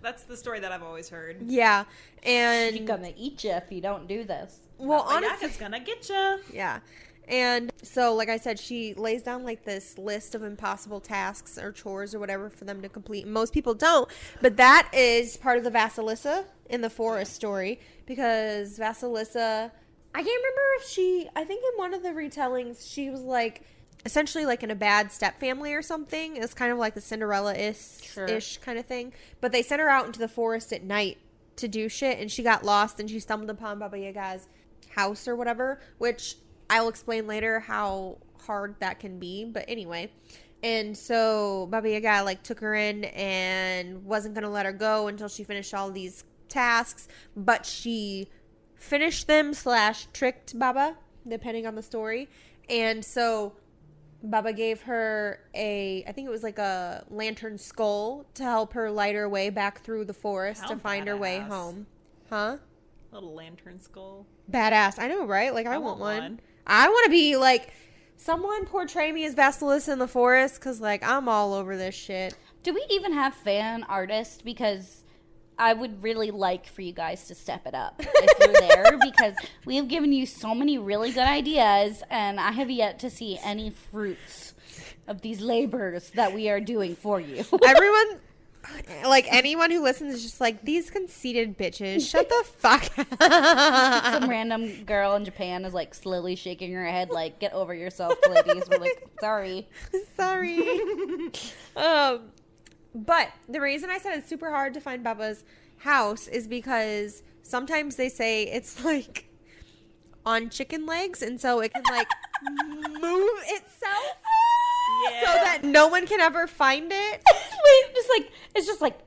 that's the story that I've always heard. Yeah, and She's gonna eat you if you don't do this. well, Baba honestly, Yaga's gonna get you. yeah. And so, like I said, she lays down like this list of impossible tasks or chores or whatever for them to complete. Most people don't, but that is part of the Vasilissa in the forest story, because Vasilissa, I can't remember if I think in one of the retellings, she was like essentially like in a bad step family or something. It's kind of like the Cinderella-ish kind of thing. But they sent her out into the forest at night to do shit, and she got lost, and she stumbled upon Baba Yaga's house or whatever, which I'll explain later how hard that can be. But anyway, and so Baba Yaga like took her in and wasn't going to let her go until she finished all these tasks, but she finished them / tricked Baba, depending on the story. And so Baba gave her I think it was like a lantern skull to help her light her way back through the forest to find her way home. Huh? Little lantern skull. Badass. I know, right? Like, I want one. I want to be like, someone portray me as Vasilissa in the forest, because like I'm all over this shit. Do we even have fan artists? Because I would really like for you guys to step it up if you're there, because we have given you so many really good ideas, and I have yet to see any fruits of these labors that we are doing for you. Everyone, like anyone who listens is just like, these conceited bitches, shut the fuck up. Some random girl in Japan is like slowly shaking her head like, get over yourself, ladies. We're like, sorry. But the reason I said it's super hard to find Baba's house is because sometimes they say it's like on chicken legs, and so it can like move itself so that no one can ever find it. Wait, it's just like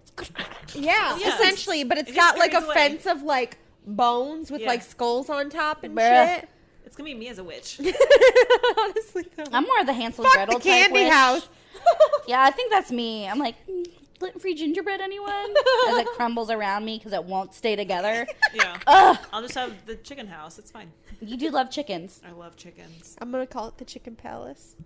yeah, essentially, but it's got like a fence of like bones with like skulls on top and shit. It's gonna be me as a witch. Honestly, though. I'm more of the Hansel Fuck Gretel the candy type witch. house. Yeah, I think that's me. I'm like, gluten-free gingerbread, anyone? As it crumbles around me because it won't stay together. Yeah. Ugh. I'll just have the chicken house. It's fine. You do love chickens. I love chickens. I'm gonna call it the Chicken Palace.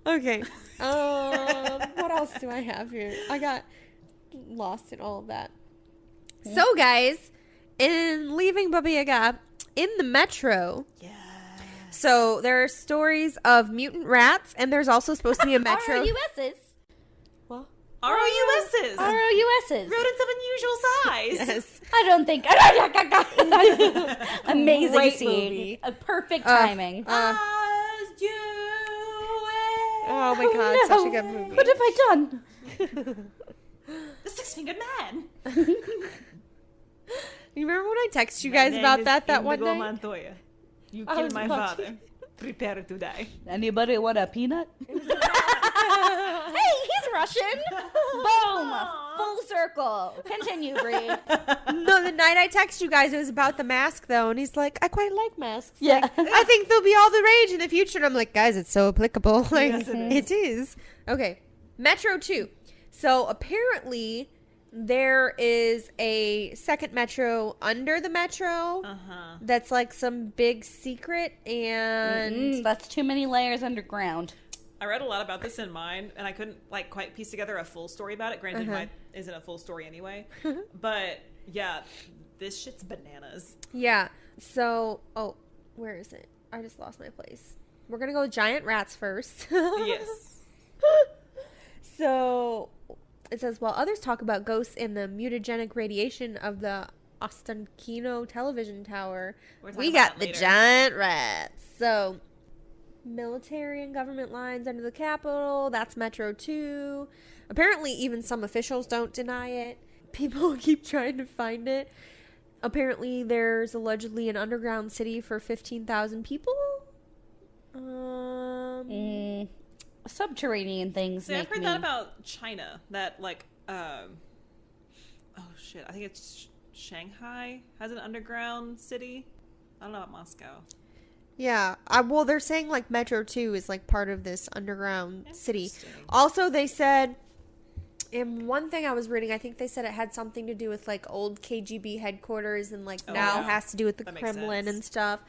Okay. What else do I have here? I got lost in all of that. So, guys, in leaving Baba Yaga in the metro. Yeah. So there are stories of mutant rats, and there's also supposed to be a metro. ROUSs. What? ROUSs. ROUSs. Rodents of unusual size. Yes. I don't think. Amazing Great scene. movie. A perfect timing. As you Oh my god, such a good movie. What have I done? The Six-Fingered Man. You remember when I texted you guys about that one Indigo night? Montoya. You I killed was my watching. father. Prepare to die. Anybody want a peanut? Hey, he's Russian. Boom. Full circle. Continue, Bree. No, the night I texted you guys, it was about the mask, though, and he's like, I quite like masks. Yeah. Like, I think they'll be all the rage in the future. And I'm like, guys, it's so applicable. Like, Yes, it is. Okay. Metro 2. So, apparently, there is a second metro under the metro that's like some big secret, and That's too many layers underground. I read a lot about this in mine, and I couldn't like quite piece together a full story about it. Granted, mine isn't a full story anyway. But yeah, this shit's bananas. yeah. So, where is it? I just lost my place. We're gonna go with giant rats first. Yes. So it says, while others talk about ghosts and the mutagenic radiation of the Ostankino television tower. We're We talking got about the that later. giant rats. So, military and government lines under the Capitol. That's Metro 2. Apparently, even some officials don't deny it. People keep trying to find it. Apparently, there's allegedly an underground city for 15,000 people. Subterranean things. See, I've heard that about China. That like, oh shit, I think it's Shanghai has an underground city. I don't know about Moscow. Yeah. Well, they're saying like Metro 2 is like part of this underground city. Interesting. Also, they said, in one thing I was reading, I think they said it had something to do with like old KGB headquarters and like now has to do with the That makes Kremlin sense. and stuff.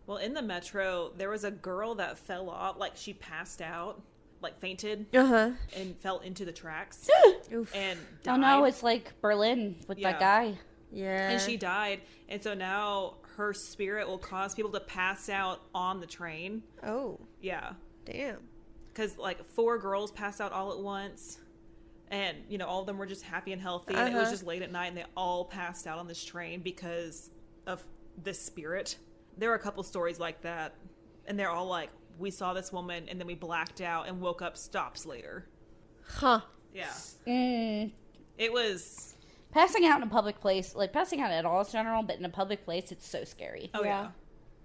Well, in the metro, there was a girl that fell off, like she passed out, like fainted, and fell into the tracks Oof. and died. Oh no, it's like Berlin with that guy. Yeah. And she died, and so now her spirit will cause people to pass out on the train. Oh, Yeah, damn. because like 4 girls passed out all at once, and you know all of them were just happy and healthy, and it was just late at night, and they all passed out on this train because of this spirit. There were a couple stories like that, and they're all like, we saw this woman and then we blacked out and woke up stops later. Huh. Yeah. Mm. It was... Passing out in a public place, like passing out at all is general, but in a public place, it's so scary. Oh, yeah.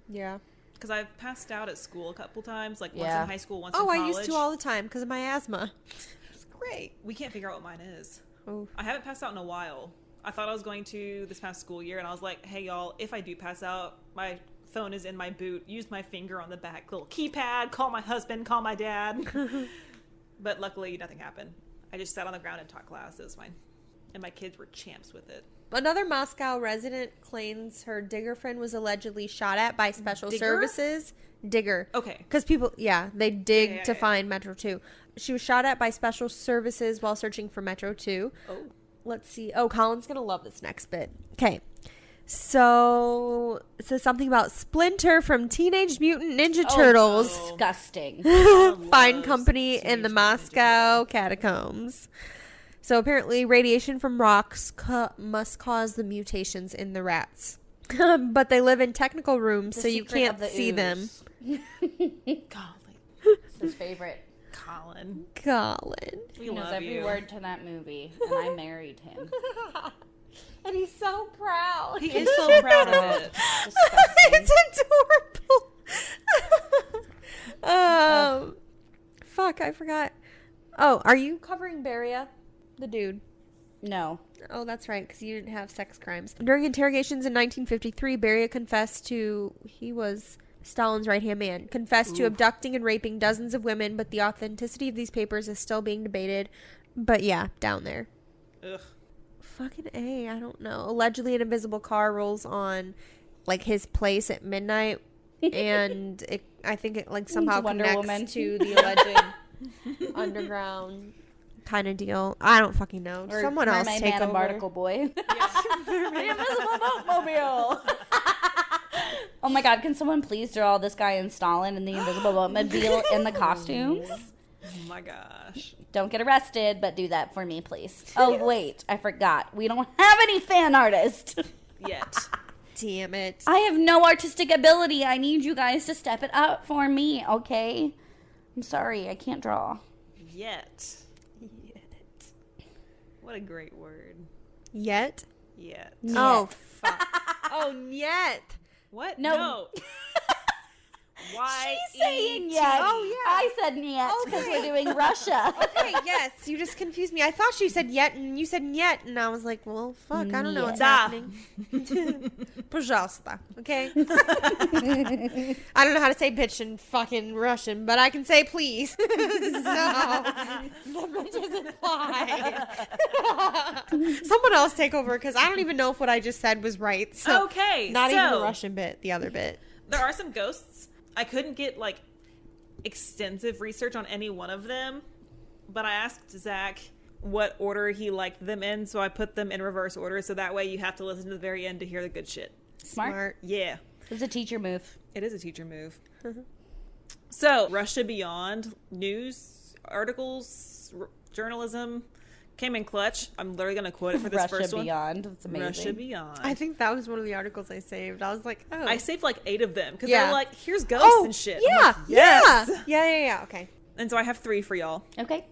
Yeah. Because I've passed out at school a couple times, like once Yeah. in high school, once in Oh, college. I used to all the time because of my asthma. It's great. We can't figure out what mine is. Oh. I haven't passed out in a while. I thought I was going to this past school year, and I was like, hey, y'all, if I do pass out, my phone is in my boot. Use my finger on the back little keypad. Call my husband. Call my dad. But luckily, nothing happened. I just sat on the ground and taught class. It was fine. And my kids were champs with it. Another Moscow resident claims her digger friend was allegedly shot at by special services. Digger. Okay. Because people, they dig Yeah, to yeah. find Metro 2. She was shot at by special services while searching for Metro 2. Oh. Let's see. Oh, Colin's going to love this next bit. Okay. So, it says something about Splinter from Teenage Mutant Ninja Turtles. Disgusting. Fine loves company in Teenage the Mutant Ninja Moscow catacombs. So apparently radiation from rocks must cause the mutations in the rats. But they live in technical rooms, The so you secret can't of the see them. ooze. Golly. It's his favorite. Colin. Colin. We He knows love every you. word to that movie, and I married him. And he's so proud. He is so proud of it. Disgusting. It's adorable. Fuck, I forgot. Oh, are you covering Beria? The dude. No. Oh, that's right, because you didn't have sex crimes. During interrogations in 1953, Beria confessed to... He was Stalin's right-hand man. Confessed to abducting and raping dozens of women, but the authenticity of these papers is still being debated. But yeah, down there. Ugh. Fucking A, I don't know. Allegedly, an invisible car rolls on, like, his place at midnight, and I think it, like, somehow Wonder connects Woman. to the alleged underground kind of deal. I don't fucking know. Or Someone else Mermaid take Man and over. Barnacle Boy. The invisible boatmobile. Oh my god, can someone please draw this guy in Stalin and the invisible boatmobile in the costumes? Oh my gosh. Don't get arrested, but do that for me, please. Oh, wait, I forgot. We don't have any fan artists. Yet. Damn it. I have no artistic ability. I need you guys to step it up for me, okay? I'm sorry, I can't draw. Yet. What a great word. Yet? Yet. Oh, fuck. Oh, yet. What? No. Why? She's saying yes. Oh, yeah. I said yes because we're doing Russia. Okay, yes. You just confused me. I thought she said yet, and you said yet, and I was like, well, fuck. I don't know what's Da. happening. Пожалуйста. Okay? I don't know how to say bitch in fucking Russian, but I can say please. So, the bitch isn't fine. Someone else take over, because I don't even know if what I just said was right. So Okay, Not so even the Russian bit, the other bit. there are some ghosts. I couldn't get like extensive research on any one of them, but I asked Zach what order he liked them in, so I put them in reverse order, so that way you have to listen to the very end to hear the good shit. Smart. Yeah, It's a teacher move. it is a teacher move. So Russia Beyond news articles, journalism came in clutch. I'm literally going to quote it for this Russia first one. Beyond. It's amazing. Russia Beyond. I think that was one of the articles I saved. I was like, oh. I saved like 8 of them because Yeah. they're like, here's ghosts and shit. I'm Yeah. like, yes. Yeah. Okay. And so I have 3 for y'all. Okay.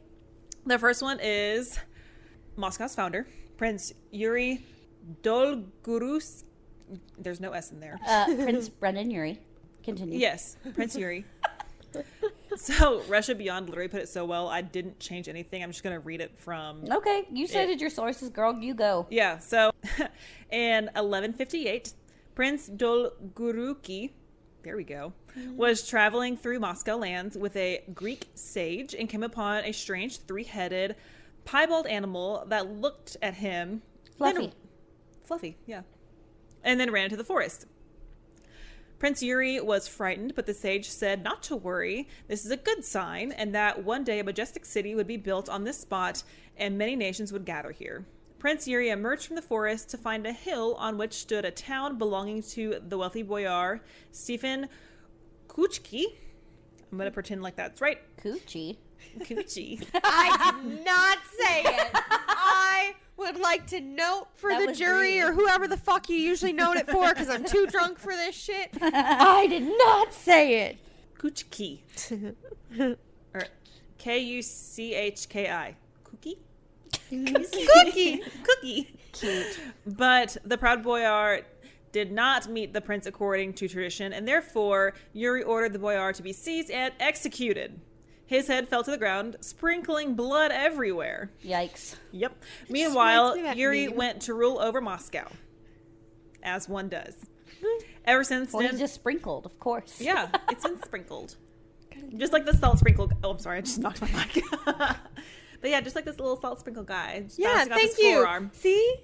The first one is Moscow's founder, Prince Yuri Dolgoruk. There's no S in there. Prince Brendan Urie. Continue. Yes, Prince Yuri. So Russia Beyond literally put it so well, I didn't change anything. I'm just going to read it from... Okay, you cited your sources, girl. You go. Yeah, so in 1158, Prince Dolgoruki, there we go, was traveling through Moscow lands with a Greek sage and came upon a strange 3-headed piebald animal that looked at him... Fluffy. Fluffy, yeah. And then ran into the forest. Prince Yuri was frightened, but the sage said not to worry. This is a good sign, and that one day a majestic city would be built on this spot, and many nations would gather here. Prince Yuri emerged from the forest to find a hill on which stood a town belonging to the wealthy boyar Stephen Kuchki. I'm going to pretend like that's right. Coochie. Kuchi. I did not say it. I would like to note for That the was jury Bree. or whoever the fuck you usually note it for, because I'm too drunk for this shit. I did not say it. Kuchki. Or Kuchki. Cookie? Cookie. Cookie. Cute. But the proud boyar did not meet the prince according to tradition, and therefore Yuri ordered the boyar to be seized and executed. His head fell to the ground, sprinkling blood everywhere. Yikes. Yep. reminds Meanwhile, me of that Yuri meme. went to rule over Moscow, as one does. Ever since Well, then, he's just sprinkled, of course. yeah, it's been sprinkled, just like the salt sprinkle. Oh, I'm sorry, I just knocked my mic. But yeah, just like this little salt sprinkle guy. Just Yeah, bouncing off his thank you. forearm. See?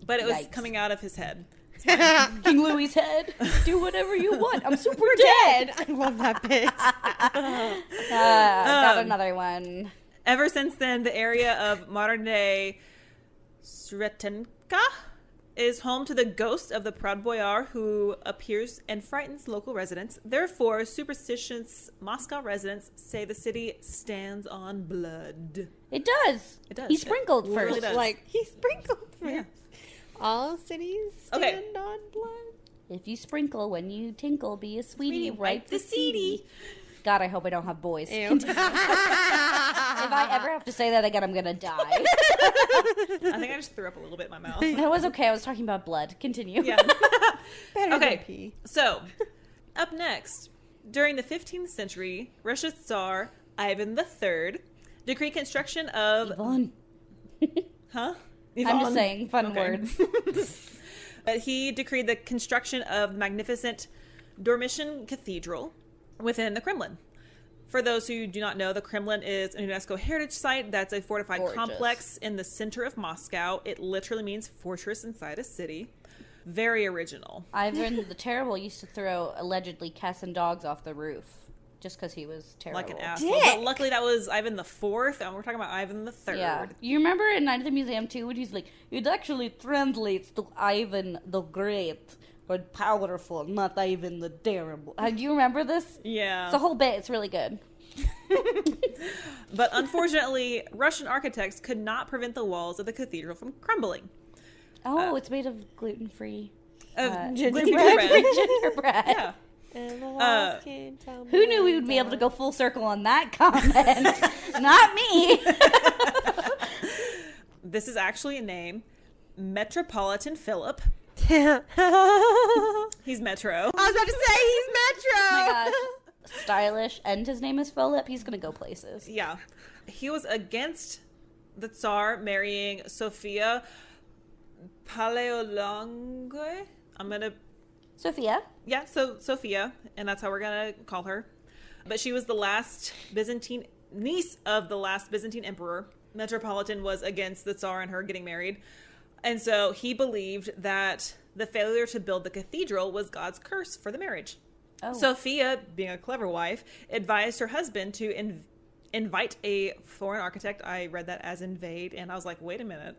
But it was Yikes. coming out of his head. King Louis's head. Do whatever you want. I'm super Dead. I love that bit. Got another one. Ever since then, the area of modern-day Sretenka is home to the ghost of the proud boyar who appears and frightens local residents. Therefore, superstitious Moscow residents say the city stands on blood. It does. It does. He sprinkled It really first. does. Like, he sprinkled first. Yeah. All cities stand Okay. on blood. If you sprinkle when you tinkle, be a sweetie, Sweetie, wipe the seedy. God, I hope I don't have boys. Ew. Continue. If I ever have to say that again, I'm gonna die. I think I just threw up a little bit in my mouth. That was okay. I was talking about blood. Continue. Yeah. Better Okay. than pee. So, up next, during the 15th century, Russia's Tsar Ivan III decreed construction of... Yvonne. Huh? I'm Yvonne? just saying fun Okay. words. But he decreed the construction of the magnificent Dormition Cathedral within the Kremlin. For those who do not know, the Kremlin is a UNESCO heritage site that's a fortified Gorgeous. complex in the center of Moscow. It literally means fortress inside a city. Very original. Ivan the Terrible used to throw allegedly cats and dogs off the roof just because he was terrible. Like an asshole. Dick. But luckily that was Ivan the Fourth, and we're talking about Ivan the Third. Yeah. You remember in Night at the Museum too when he's like, it actually translates to Ivan the Great or powerful, not Ivan the Terrible. Do you remember this? Yeah. It's a whole bit. It's really good. But unfortunately, Russian architects could not prevent the walls of the cathedral from crumbling. Oh, it's made of gluten-free Gingerbread. gingerbread. Yeah. And the walls can't tell Who knew we would be able to go full circle on that comment? Not me. This is actually a name. Metropolitan Philip. Yeah. He's Metro. I was about to say he's Metro. Oh my gosh. Stylish. And his name is Philip. He's going to go places. Yeah. He was against the Tsar marrying Sophia Paleolongue. I'm going to... Sophia. Yeah, so Sophia, and that's how we're going to call her. But she was the last Byzantine... niece of the last Byzantine emperor. Metropolitan was against the Tsar and her getting married. And so he believed that the failure to build the cathedral was God's curse for the marriage. Oh. Sophia, being a clever wife, advised her husband to invite a foreign architect. I read that as invade, and I was like, wait a minute.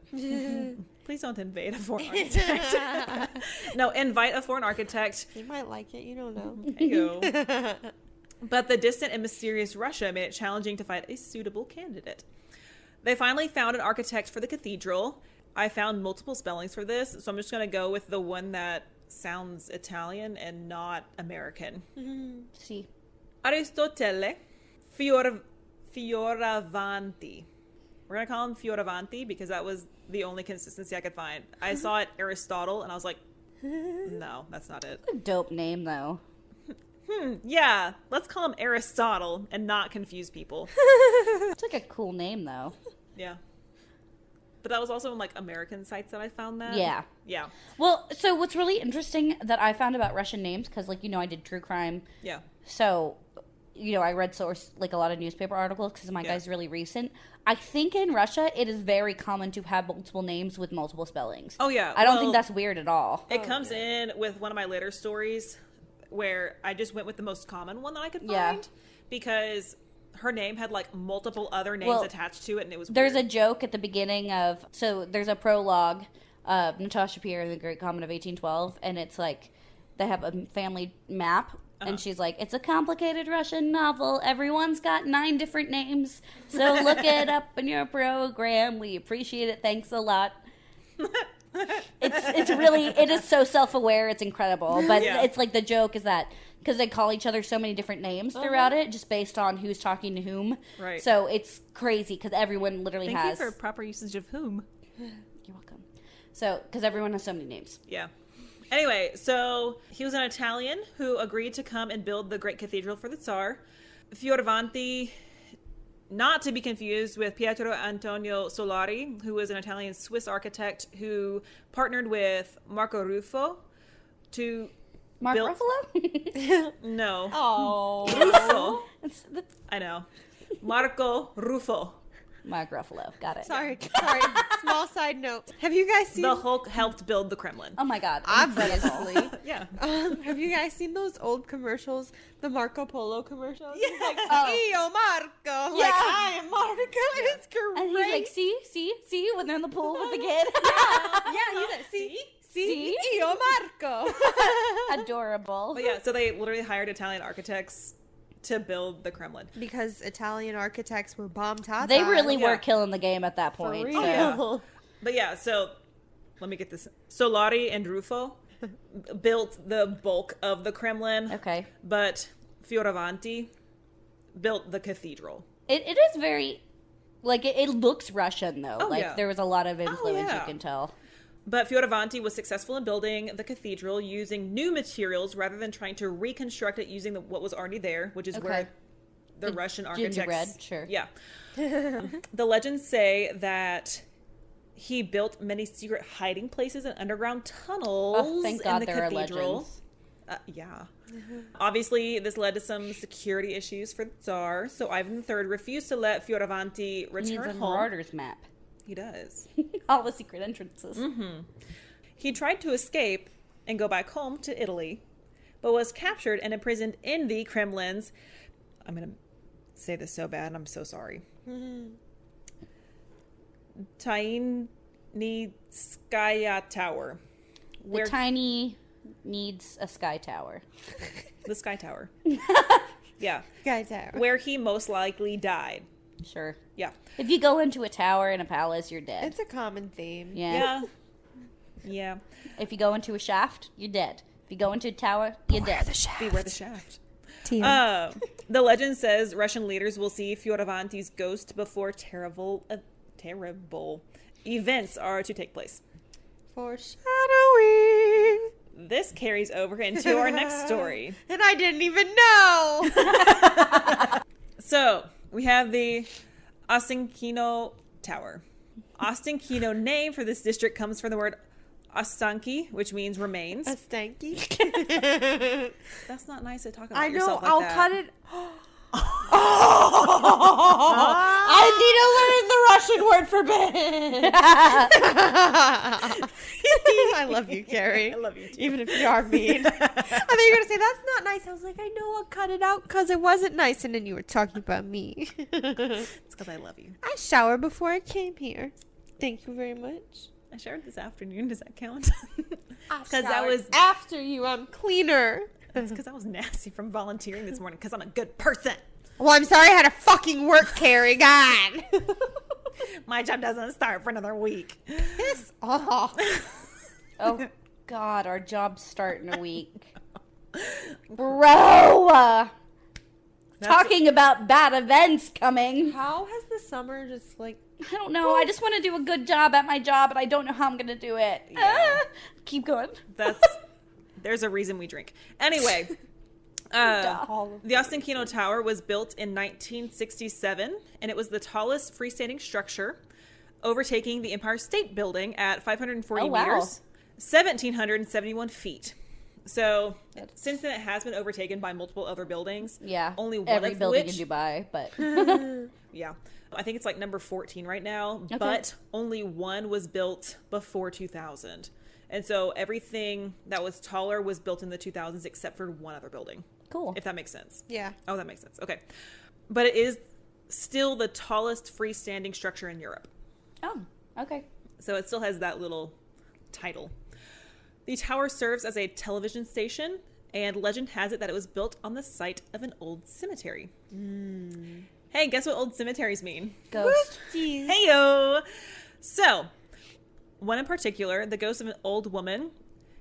Please don't invade a foreign architect. No, invite a foreign architect. You might like it. You don't know. There you go. But the distant and mysterious Russia made it challenging to find a suitable candidate. They finally found an architect for the cathedral. I found multiple spellings for this, so I'm just going to go with the one that sounds Italian and not American. See. Aristotele Fioravanti. We're going to call him Fioravanti because that was the only consistency I could find. I saw it Aristotle, and I was like, no, that's not it. A dope name, though. Yeah, let's call him Aristotle and not confuse people. It's like a cool name, though. Yeah. But that was also on, like, American sites that I found that. Yeah. Yeah. Well, so what's really interesting that I found about Russian names, because, like, you know, I did true crime. Yeah. So, you know, I read like a lot of newspaper articles because my guy's really recent. I think in Russia it is very common to have multiple names with multiple spellings. Oh, yeah. I don't think that's weird at all. It comes in with one of my later stories where I just went with the most common one that I could find. Yeah. Because her name had, like, multiple other names attached to it, and it was There's weird. a joke at the beginning of... So, there's a prologue of Natasha Pierre and the Great Comet of 1812, and it's, like, they have a family map, and she's like, it's a complicated Russian novel. Everyone's got 9 different names, so look it up in your program. We appreciate it. Thanks a lot. It's really... It is so self-aware. It's incredible. But it's, like, the joke is that... Because they call each other so many different names throughout it, just based on who's talking to whom. Right. So it's crazy, because everyone literally has... Thank you for proper usage of whom. You're welcome. So, because everyone has so many names. Yeah. Anyway, so he was an Italian who agreed to come and build the great cathedral for the Tsar. Fioravanti, not to be confused with Pietro Antonio Solari, who was an Italian-Swiss architect who partnered with Marco Ruffo to... Mark Ruffalo? No. Oh. Ruffo. I know. Marco Ruffo. Mark Ruffalo. Got it. Sorry. Small side note. Have you guys seen... The Hulk helped build the Kremlin. Oh my god. Obviously. Yeah. Have you guys seen those old commercials? The Marco Polo commercials? Yeah. He's like, Oh. Io Marco. Like, Yeah. I am Marco. And it's great. And he's like, see, when they're in the pool with the kid. Yeah, he's like, see, Io Marco. Adorable. But yeah, so they literally hired Italian architects to build the Kremlin. Because Italian architects were bomb tata. They really were Yeah. killing the game at that For point. real. So. Yeah. But yeah, so let me get this. Solari and Ruffo built the bulk of the Kremlin. Okay. But Fioravanti built the cathedral. It is very... Like, it looks Russian, though. Oh, like, yeah. there was a lot of influence, yeah. you can tell. But Fioravanti was successful in building the cathedral using new materials rather than trying to reconstruct it using what was already there, which is where the Russian architects... Gingerbread, sure. Yeah. The legends say that he built many secret hiding places and underground tunnels Oh, thank God in the there cathedral. are legends. Yeah. Obviously, this led to some security issues for the Tsar, so Ivan III refused to let Fioravanti He needs return a home. Marauder's map. He does. All the secret entrances. He tried to escape and go back home to Italy, but was captured and imprisoned in the Kremlin's... I'm going to say this so bad, I'm so sorry. Tainitskaya Tower. The tiny needs a sky tower. The Sky Tower. Yeah. Guys, Where he most likely died. Sure. Yeah. If you go into a tower in a palace, you're dead. it's a common theme. Yeah. Yeah. If you go into a shaft, you're dead. If you go into a tower, you're dead. Beware the shaft. Team. The legend says Russian leaders will see Fioravanti's ghost before terrible events are to take place. Foreshadowing. This carries over into our next story. And I didn't even know. So, we have the Ostankino Tower. Ostankino name for this district comes from the word Ostanki, which means remains. A stanky. That's not nice to talk about I know. yourself like I'll that. cut it. I need to learn the Russian word for bed. I love you, Carrie. I love you too. Even if you are mean. I thought you were going to say, that's not nice. I was like, I know I'll cut it out because it wasn't nice. And then you were talking about me. It's because I love you. I showered before I came here. Thank you very much. I showered this afternoon. Does that count? Because I was after you. I'm cleaner. It's because I was nasty from volunteering this morning because I'm a good person. Well, I'm sorry I had to fucking work, Carrie. God. My job doesn't start for another week. Piss off. Oh, God, our jobs start in a week. Bro! Talking about bad events coming. How has the summer just like... I don't know. I just want to do a good job at my job, and I don't know how I'm going to do it. Yeah. Keep going. There's a reason we drink. Anyway, the Austin Kino Tower was built in 1967, and it was the tallest freestanding structure, overtaking the Empire State Building at 540 meters, 1,771 feet. So, since then, it has been overtaken by multiple other buildings. Yeah. Only one every of building which, in Dubai, but... yeah. I think it's like number 14 right now, Okay. but only one was built before 2000. And so everything that was taller was built in the 2000s except for one other building. Cool. If that makes sense. Yeah. Oh, that makes sense. Okay. But it is still the tallest freestanding structure in Europe. Oh, okay. So it still has that little title. The tower serves as a television station, and legend has it that it was built on the site of an old cemetery. Hey, guess what old cemeteries mean? Ghost. Heyo! So, one in particular, the ghost of an old woman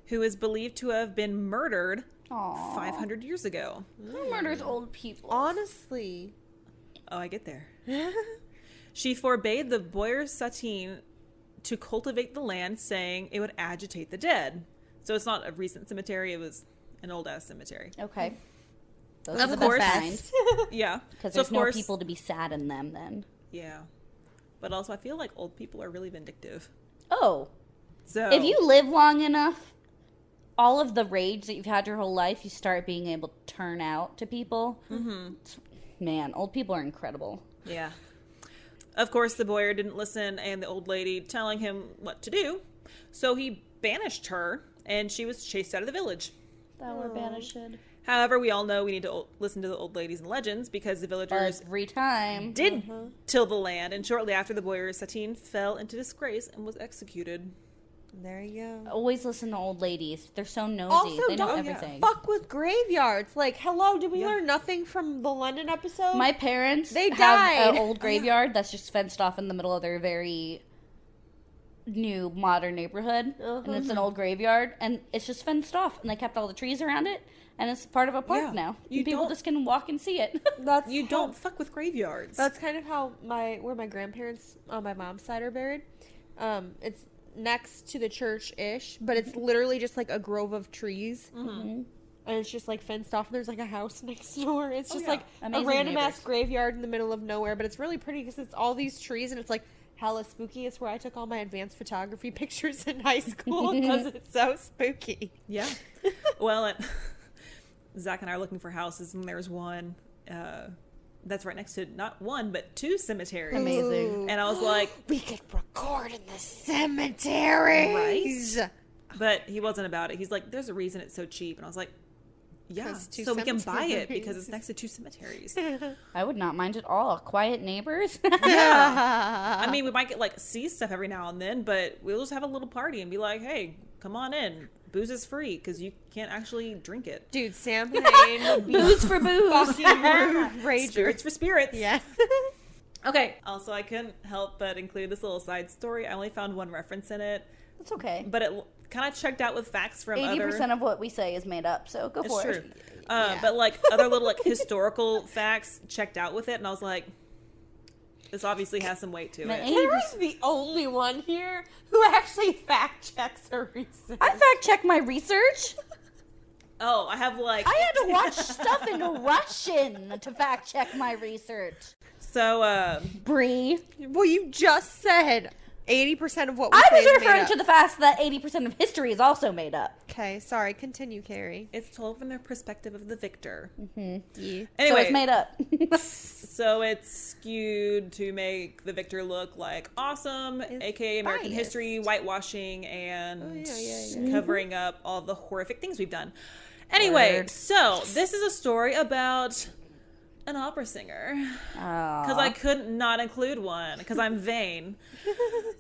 who is believed to have been murdered Aw. 500 years ago. Who murders old people? Honestly. Oh, I get there. She forbade the Boyer Satin to cultivate the land, saying it would agitate the dead. So it's not a recent cemetery, it was an old-ass cemetery. Okay. Those Of are the course. best kinds. Yeah. Because So, there's of no course, people to be sad in them then. Yeah. But also, I feel like old people are really vindictive. Oh. So If you live long enough, all of the rage that you've had your whole life, you start being able to turn out to people. Mm-hmm. Man, old people are incredible. Yeah. Of course, the Boyer didn't listen, and the old lady telling him what to do. So he banished her, and she was chased out of the village. That were banished. However, we all know we need to listen to the old ladies and legends because the villagers Every time. did till the land, and shortly after the Boyer Satin fell into disgrace and was executed. There you go. Always listen to old ladies. They're so nosy. Also, they know don't everything. fuck with graveyards. Like, hello, did we Yeah. learn nothing from the London episode? My parents They have died. an old graveyard that's just fenced off in the middle of their very new modern neighborhood, and it's an old graveyard, and it's just fenced off, and they kept all the trees around it, and it's part of a park Yeah. now. You People don't- just can walk and see it. That's You how- don't fuck with graveyards. That's kind of how where my grandparents on my mom's side are buried. It's next to the church-ish, but it's literally just like a grove of trees. And it's just like fenced off, and there's like a house next door. It's just yeah. like Amazing a random neighbors. ass graveyard in the middle of nowhere, but it's really pretty because it's all these trees, and it's like hella spooky. It's where I took all my advanced photography pictures in high school because it's so spooky. Yeah. Well, Zach and I are looking for houses, and there's one that's right next to not one, but two cemeteries. Amazing. And I was like, We could record in the cemeteries. Right? But he wasn't about it. He's like, there's a reason it's so cheap. And I was like, yeah, 'Cause two so we can buy it cemeteries. because it's next to two cemeteries. I would not mind at all. Quiet neighbors. I mean, we might get like see stuff every now and then, but we'll just have a little party and be like, hey, come on in. Booze is free because you can't actually drink it. Dude, Sam Payne would be Booze for booze. fucking rude rager. Spirits for spirits. Yeah. Okay. Also, I couldn't help but include this little side story. I only found one reference in it, That's okay. but it kind of checked out with facts from 80% other... of what we say is made up, so go It's for true. it. But like other little like historical facts checked out with it, and I was like, this obviously has some weight to The it. 80% Kara's the only one here who actually fact checks her research. I fact check my research. Oh, I have like... I had to watch stuff in Russian to fact check my research. So, Bree. Well, you just said 80% of what we I say was is made referring up. to the fact that 80% of history is also made up. Okay, sorry. Continue, Carrie. it's told from the perspective of the victor. Yeah. So Anyway, it's made up. so it's skewed to make the victor look like awesome, It's aka American biased. history, whitewashing, and yeah. covering up all the horrific things we've done. Anyway, Word. so this is a story about an opera singer. Because I couldn't not include one, because I'm vain.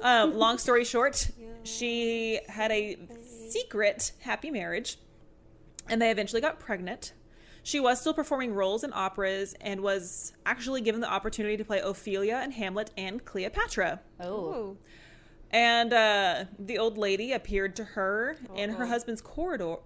Long story short, she had a secret happy marriage, and they eventually got pregnant. She was still performing roles in operas and was actually given the opportunity to play Ophelia in Hamlet and Cleopatra. Oh. And the old lady appeared to her in her husband's corridor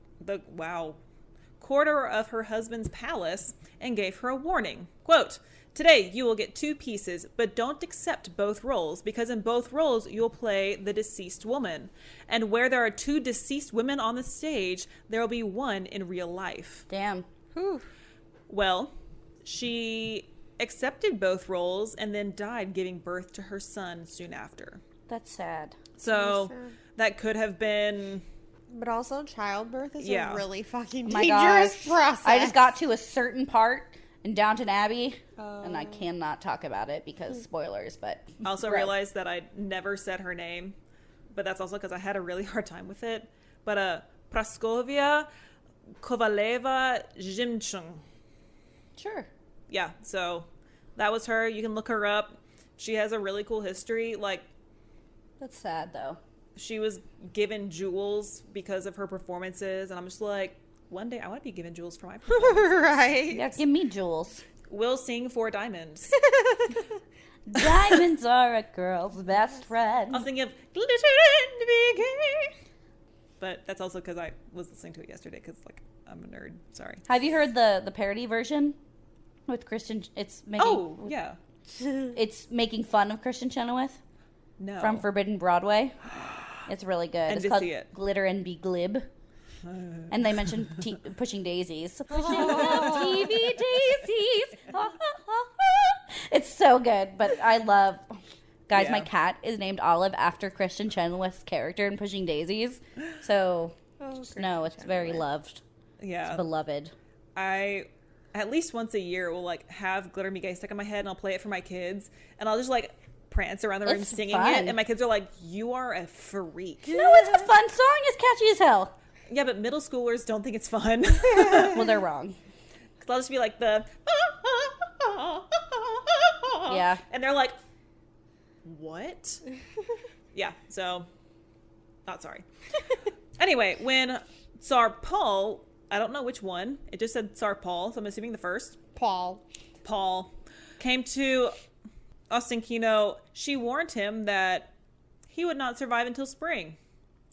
of her husband's palace and gave her a warning. Quote, "Today you will get 2 pieces, but don't accept both roles, because in both roles you'll play the deceased woman. And where there are 2 deceased women on the stage, there will be 1 in real life." Damn. Whew. Well, she accepted both roles and then died giving birth to her son soon after. That's sad. So that could have been... But also, childbirth is Yeah. a really fucking Oh my dangerous gosh. process. I just got to a certain part in Downton Abbey, and I cannot talk about it because spoilers, but... I also Right. realized that I never said her name, but that's also because I had a really hard time with it. But Praskovia Kovaleva Zhimchung. Sure. Yeah, so that was her. You can look her up. She has a really cool history. Like, That's sad, though. she was given jewels because of her performances, and I'm just like, one day I want to be given jewels for my performance. Right. Yeah, give me jewels. We'll sing for diamonds. Diamonds are a girl's best friend. I was thinking of glitter and be gay. But that's also because I was listening to it yesterday because, like, I'm a nerd. Sorry. Have you heard the parody version with Christian? It's making Oh, yeah. it's making fun of Christian Chenoweth No. from Forbidden Broadway. It's really good. And It's to called see it. Glitter and Be Glib. And they mentioned Pushing Daisies. Pushing up TV daisies. It's so good, but I love... Guys, Yeah. my cat is named Olive after Christian Chenoweth's character in Pushing Daisies. So, no, it's very loved. Yeah. It's beloved. I, at least once a year, will, like, have Glitter Me Gay stuck in my head, and I'll play it for my kids. And I'll just, like, prance around the room It's singing fun. it. And my kids are like, you are a freak. No, it's a fun song. It's catchy as hell. Yeah, but middle schoolers don't think it's fun. Well, they're wrong. Because I'll just be like the... Yeah. And they're like, what? Yeah, so, not sorry. Anyway, when Tsar Paul, I don't know which one, it just said Tsar Paul, so I'm assuming the first, Paul came to Ostinkino, she warned him that he would not survive until spring.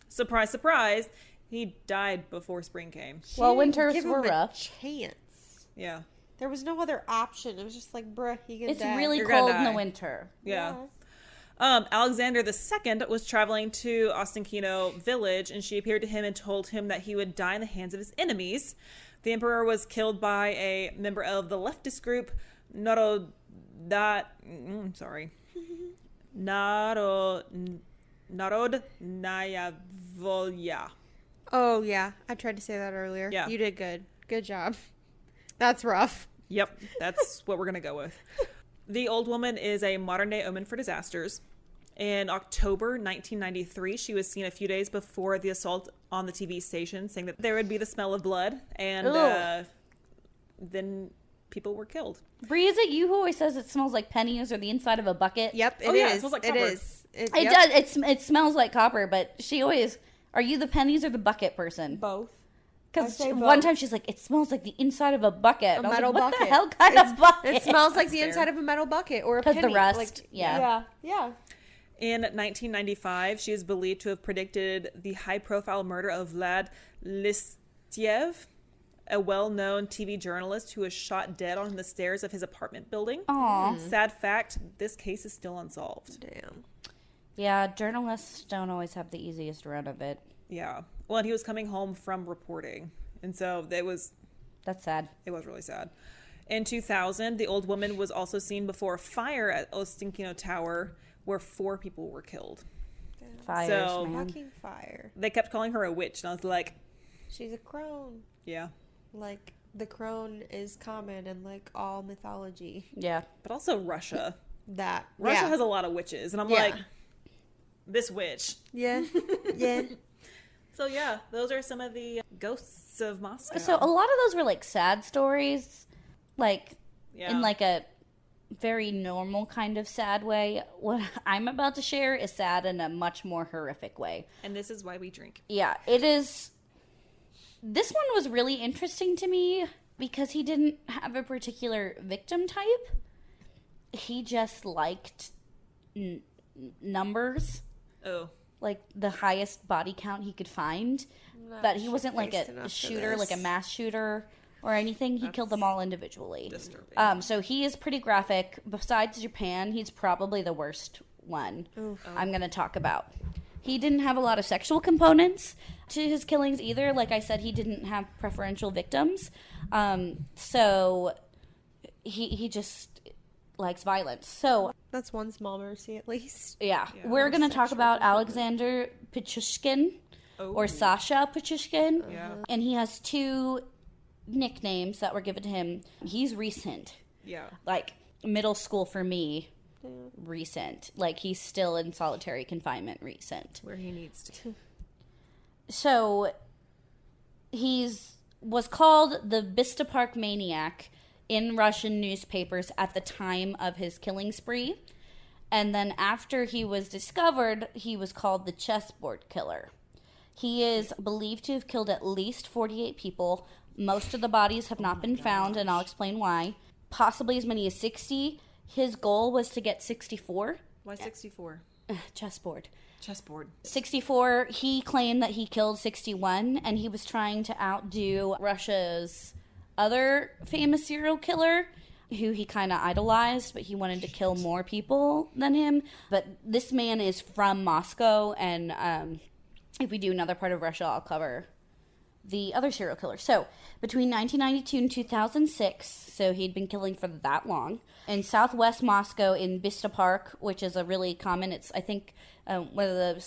Surprise, surprise, he died before spring came. Well, winters Give him were a rough. chance. Yeah. There was no other option. It was just like, bruh, he gonna It's die. really You're gonna cold in the die. winter. Yeah. Alexander II was traveling to Ostinkino village, and she appeared to him and told him that he would die in the hands of his enemies. The emperor was killed by a member of the leftist group Narodnaya Volya. Oh, yeah. I tried to say that earlier. Yeah. You did good. Good job. That's rough. Yep, that's what we're going to go with. The old woman is a modern-day omen for disasters. In October 1993, she was seen a few days before the assault on the TV station, saying that there would be the smell of blood, and then people were killed. Bree, is it you who always says it smells like pennies or the inside of a bucket? Yep, it Oh, yeah, it is. smells like It copper. is. It yep. does. It smells like copper, but she always... Are you the pennies or the bucket person? Both. Because I say one both. time she's like, it smells like the inside of a bucket. A And I was metal like, what bucket. the hell kind of bucket? It smells like the Fair. inside of a metal bucket or a 'Cause penny. the rust, Like, yeah. Yeah. In 1995, she is believed to have predicted the high-profile murder of Vlad Listiev, a well-known TV journalist who was shot dead on the stairs of his apartment building. Aw. Sad fact, this case is still unsolved. Damn. Yeah, journalists don't always have the easiest run of it. Yeah. Well, and he was coming home from reporting. And so it was That's sad. really sad. In 2000, the old woman was also seen before a fire at Ostinkino Tower where 4 people were killed. Fires, So- man. Fucking fire. They kept calling her a witch, and I was like, She's a crone. yeah. Like, the crone is common in, like, all mythology. Yeah. But also Russia. That. Russia yeah. has a lot of witches, and I'm Yeah. like, this witch. Yeah. Yeah. So yeah, those are some of the ghosts of Moscow. So a lot of those were like sad stories, like yeah. in like a very normal kind of sad way. What I'm about to share is sad in a much more horrific way. And this is why we drink. Yeah, it is. This one was really interesting to me because he didn't have a particular victim type. He just liked numbers. Oh. Like the highest body count he could find. But he wasn't like a shooter, like a mass shooter or anything. He killed them all individually. Disturbing. So he is pretty graphic. Besides Japan, he's probably the worst one I'm going to talk about. He didn't have a lot of sexual components to his killings either. Like I said, he didn't have preferential victims. So he just likes violence. So that's one small mercy at least. Yeah. We're going to talk about Alexander Pichushkin or Sasha Pichushkin. Yeah. And he has 2 nicknames that were given to him. He's recent. Yeah. Like middle school for me. Recent. Like he's still in solitary confinement recent. Where he needs to. So was called the Vista Park Maniac in Russian newspapers at the time of his killing spree. And then after he was discovered, he was called the chessboard killer. He is believed to have killed at least 48 people. Most of the bodies have not been found, and I'll explain why. Possibly as many as 60. His goal was to get 64. Why 64? Chessboard. 64. He claimed that he killed 61, and he was trying to outdo Russia's other famous serial killer, who he kind of idolized, but he wanted to kill more people than him. But this man is from Moscow, and if we do another part of Russia, I'll cover the other serial killer. So, between 1992 and 2006, so he'd been killing for that long, in southwest Moscow in Vista Park, which is a really common, it's, I think, one of the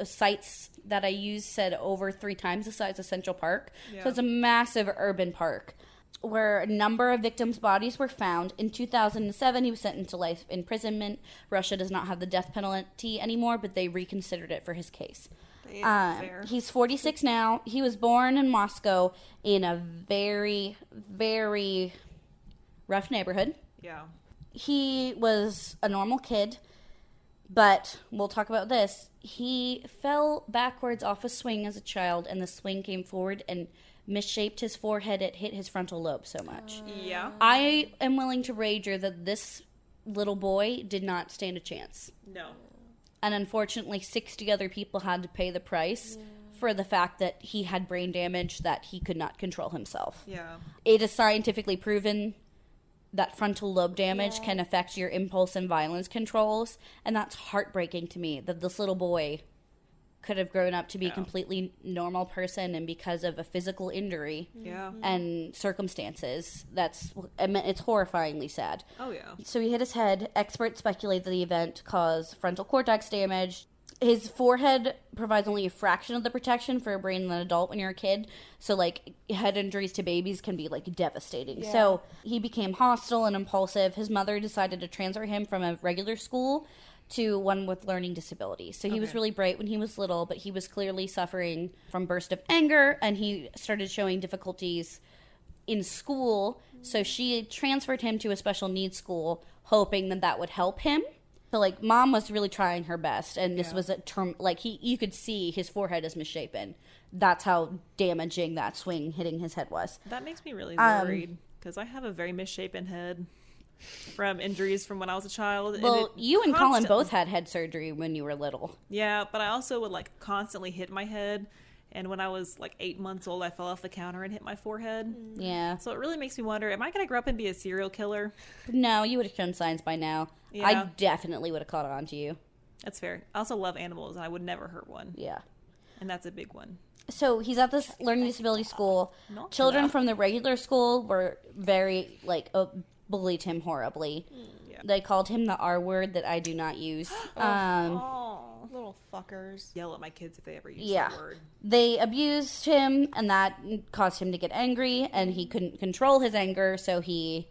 sites that I used said over 3 times the size of Central Park. Yeah. So it's a massive urban park where a number of victims' bodies were found. In 2007, he was sentenced to life imprisonment. Russia does not have the death penalty anymore, but they reconsidered it for his case. He's 46 now. He was born in Moscow in a very, very rough neighborhood. Yeah. He was a normal kid, but we'll talk about this. He fell backwards off a swing as a child, and the swing came forward and misshaped his forehead. It hit his frontal lobe so much. Yeah. I am willing to wager that this little boy did not stand a chance. No. And unfortunately, 60 other people had to pay the price for the fact that he had brain damage that he could not control himself. Yeah. It is scientifically proven that frontal lobe damage can affect your impulse and violence controls. And that's heartbreaking to me that this little boy could have grown up to be a completely normal person, and because of a physical injury and circumstances, it's horrifyingly sad. Oh, yeah. So he hit his head. Experts speculate that the event caused frontal cortex damage. His forehead provides only a fraction of the protection for a brain than an adult when you're a kid. So, like, head injuries to babies can be, like, devastating. Yeah. So he became hostile and impulsive. His mother decided to transfer him from a regular school to one with learning disabilities. So he was really bright when he was little, but he was clearly suffering from bursts of anger, and he started showing difficulties in school. So she transferred him to a special needs school, hoping that that would help him. So, like, mom was really trying her best, and this was a term, like, you could see his forehead is misshapen. That's how damaging that swing hitting his head was. That makes me really worried, because I have a very misshapen head from injuries from when I was a child. Well, you and Colin both had head surgery when you were little. Yeah, but I also would, like, constantly hit my head. And when I was, like, 8 months old, I fell off the counter and hit my forehead. Yeah. So it really makes me wonder, am I going to grow up and be a serial killer? No, you would have shown signs by now. Yeah. I definitely would have caught on to you. That's fair. I also love animals, and I would never hurt one. Yeah. And that's a big one. So he's at this learning disability school. Children from the regular school were very, like, bullied him horribly. Yeah. They called him the R word that I do not use. Little fuckers. Yell at my kids if they ever use that word. They abused him, and that caused him to get angry, and he couldn't control his anger, so he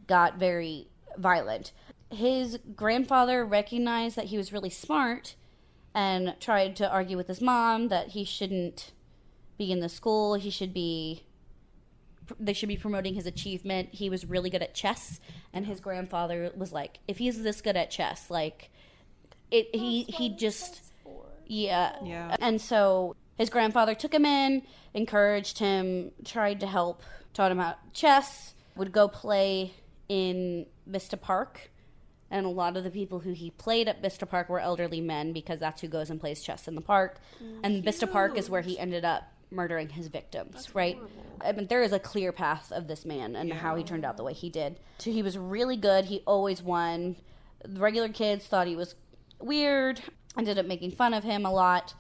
got very violent. His grandfather recognized that he was really smart and tried to argue with his mom that he shouldn't be in the school. They should be promoting his achievement. He was really good at chess, and his grandfather was like, if he's this good at chess, like, he just, And so his grandfather took him in, encouraged him, tried to help taught him how chess, would go play in Vista Park. And a lot of the people who he played at Vista Park were elderly men because that's who goes and plays chess in the park. And Vista Park is where he ended up murdering his victims, that's right? Horrible. I mean, there is a clear path of this man and how he turned out the way he did. So he was really good. He always won. The regular kids thought he was weird, ended up making fun of him a lot.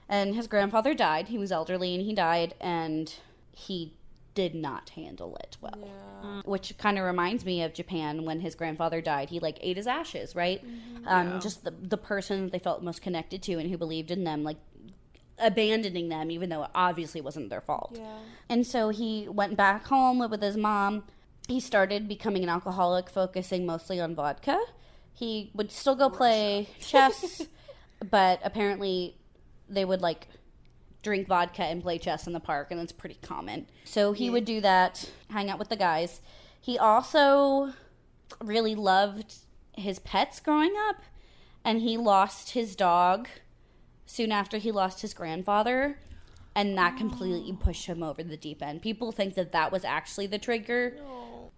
And his grandfather died. He was elderly and he died, and he did not handle it well. Yeah. Which kind of reminds me of Japan when his grandfather died. He like ate his ashes, right? Just the person that they felt most connected to and who believed in them, like abandoning them even though it obviously wasn't their fault. Yeah. And so he went back home, lived with his mom. He started becoming an alcoholic, focusing mostly on vodka. He would still go play chess, but apparently they would like drink vodka and play chess in the park, and it's pretty common. So he would do that, hang out with the guys. He also really loved his pets growing up, and he lost his dog soon after he lost his grandfather, and that completely pushed him over the deep end. People think that that was actually the trigger,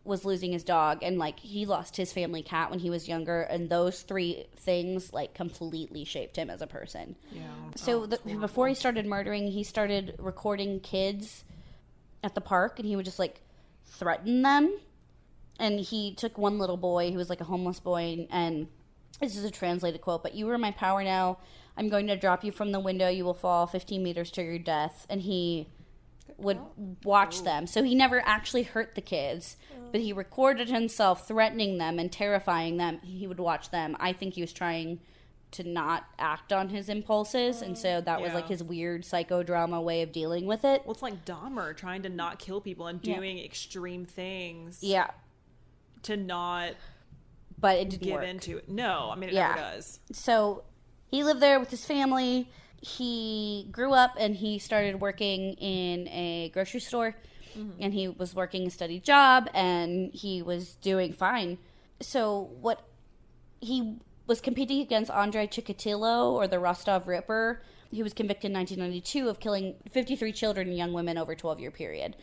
was losing his dog, and like he lost his family cat when he was younger, and those three things like completely shaped him as a person. Yeah. So before he started murdering, he started recording kids at the park, and he would just like threaten them. And he took one little boy who was like a homeless boy, and this is a translated quote, but "You are my power now. I'm going to drop you from the window. You will fall 15 meters to your death." And he would watch them. So he never actually hurt the kids, but he recorded himself threatening them and terrifying them. He would watch them. I think he was trying to not act on his impulses, and so that was like his weird psychodrama way of dealing with it. Well, it's like Dahmer trying to not kill people and doing extreme things. Yeah. To not but it didn't give work. Into it. No, I mean, it never does. So he lived there with his family. He grew up and he started working in a grocery store, and he was working a steady job, and he was doing fine. So he was competing against Andrei Chikatilo, or the Rostov Ripper. He was convicted in 1992 of killing 53 children and young women over a 12-year period.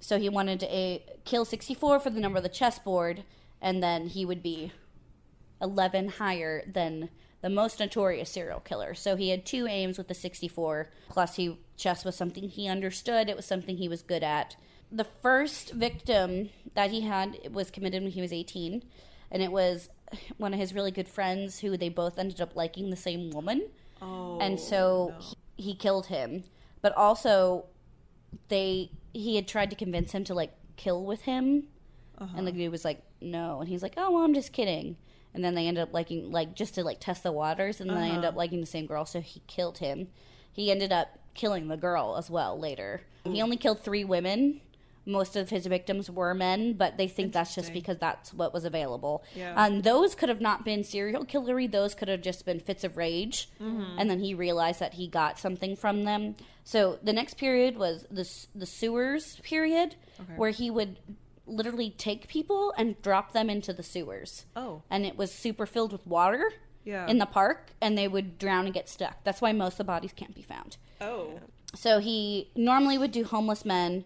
So he wanted to kill 64 for the number of the chessboard, and then he would be 11 higher than the most notorious serial killer. So he had two aims with the 64, plus chess was something he understood. It was something he was good at. The first victim that he had was committed when he was 18, and it was one of his really good friends who they both ended up liking the same woman. Oh, and so he killed him. But also, he had tried to convince him to, like, kill with him, and the dude was like, no. And he's like, oh, well, I'm just kidding. And then they ended up liking, like, just to, like, test the waters, and then they ended up liking the same girl, so he killed him. He ended up killing the girl as well later. He only killed 3 women. Most of his victims were men, but they think that's just because that's what was available. Yeah. Those could have not been serial killery. Those could have just been fits of rage. And then he realized that he got something from them. So the next period was the sewers period, where he would literally take people and drop them into the sewers. Oh. And it was super filled with water in the park, and they would drown and get stuck. That's why most of the bodies can't be found. Oh. So he normally would do homeless men.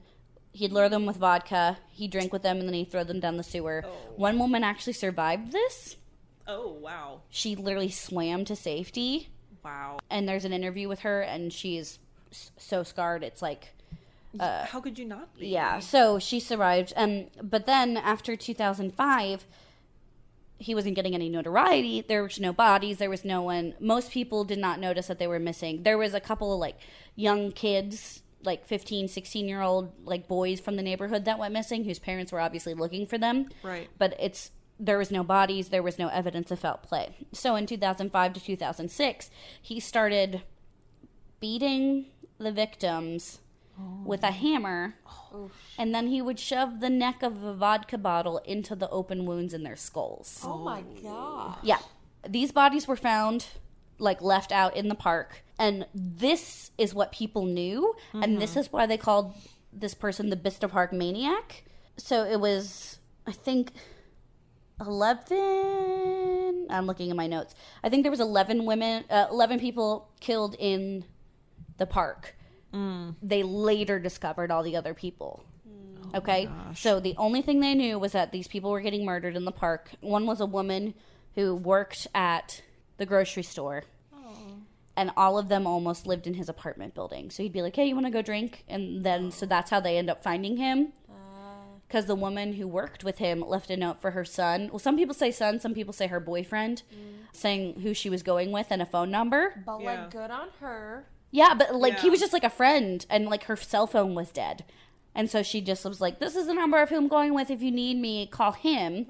He'd lure them with vodka, he'd drink with them, and then he'd throw them down the sewer. Oh. One woman actually survived this. Oh, wow. She literally swam to safety. Wow. And there's an interview with her, and she's so scarred, it's like... how could you not be? Yeah, so she survived. But then, after 2005, he wasn't getting any notoriety. There was no bodies. There was no one. Most people did not notice that they were missing. There was a couple of, like, young kids... like 15, 16-year-old like boys from the neighborhood that went missing, whose parents were obviously looking for them. Right. But there was no bodies, there was no evidence of foul play. So in 2005 to 2006, he started beating the victims with a hammer, and then he would shove the neck of a vodka bottle into the open wounds in their skulls. Oh my God. Yeah. These bodies were found, like, left out in the park. And this is what people knew, and this is why they called this person the Vista Park Maniac. So it was, I think, 11... I'm looking at my notes. I think there was 11 people killed in the park. They later discovered all the other people. Okay? So the only thing they knew was that these people were getting murdered in the park. One was a woman who worked at the grocery store. And all of them almost lived in his apartment building. So he'd be like, hey, you want to go drink? And then, so that's how they end up finding him. Because the woman who worked with him left a note for her son. Well, some people say son, some people say her boyfriend, saying who she was going with and a phone number. But, like, good on her. Yeah, but, like, he was just, like, a friend. And, like, her cell phone was dead. And so she just was like, this is the number of who I'm going with. If you need me, call him.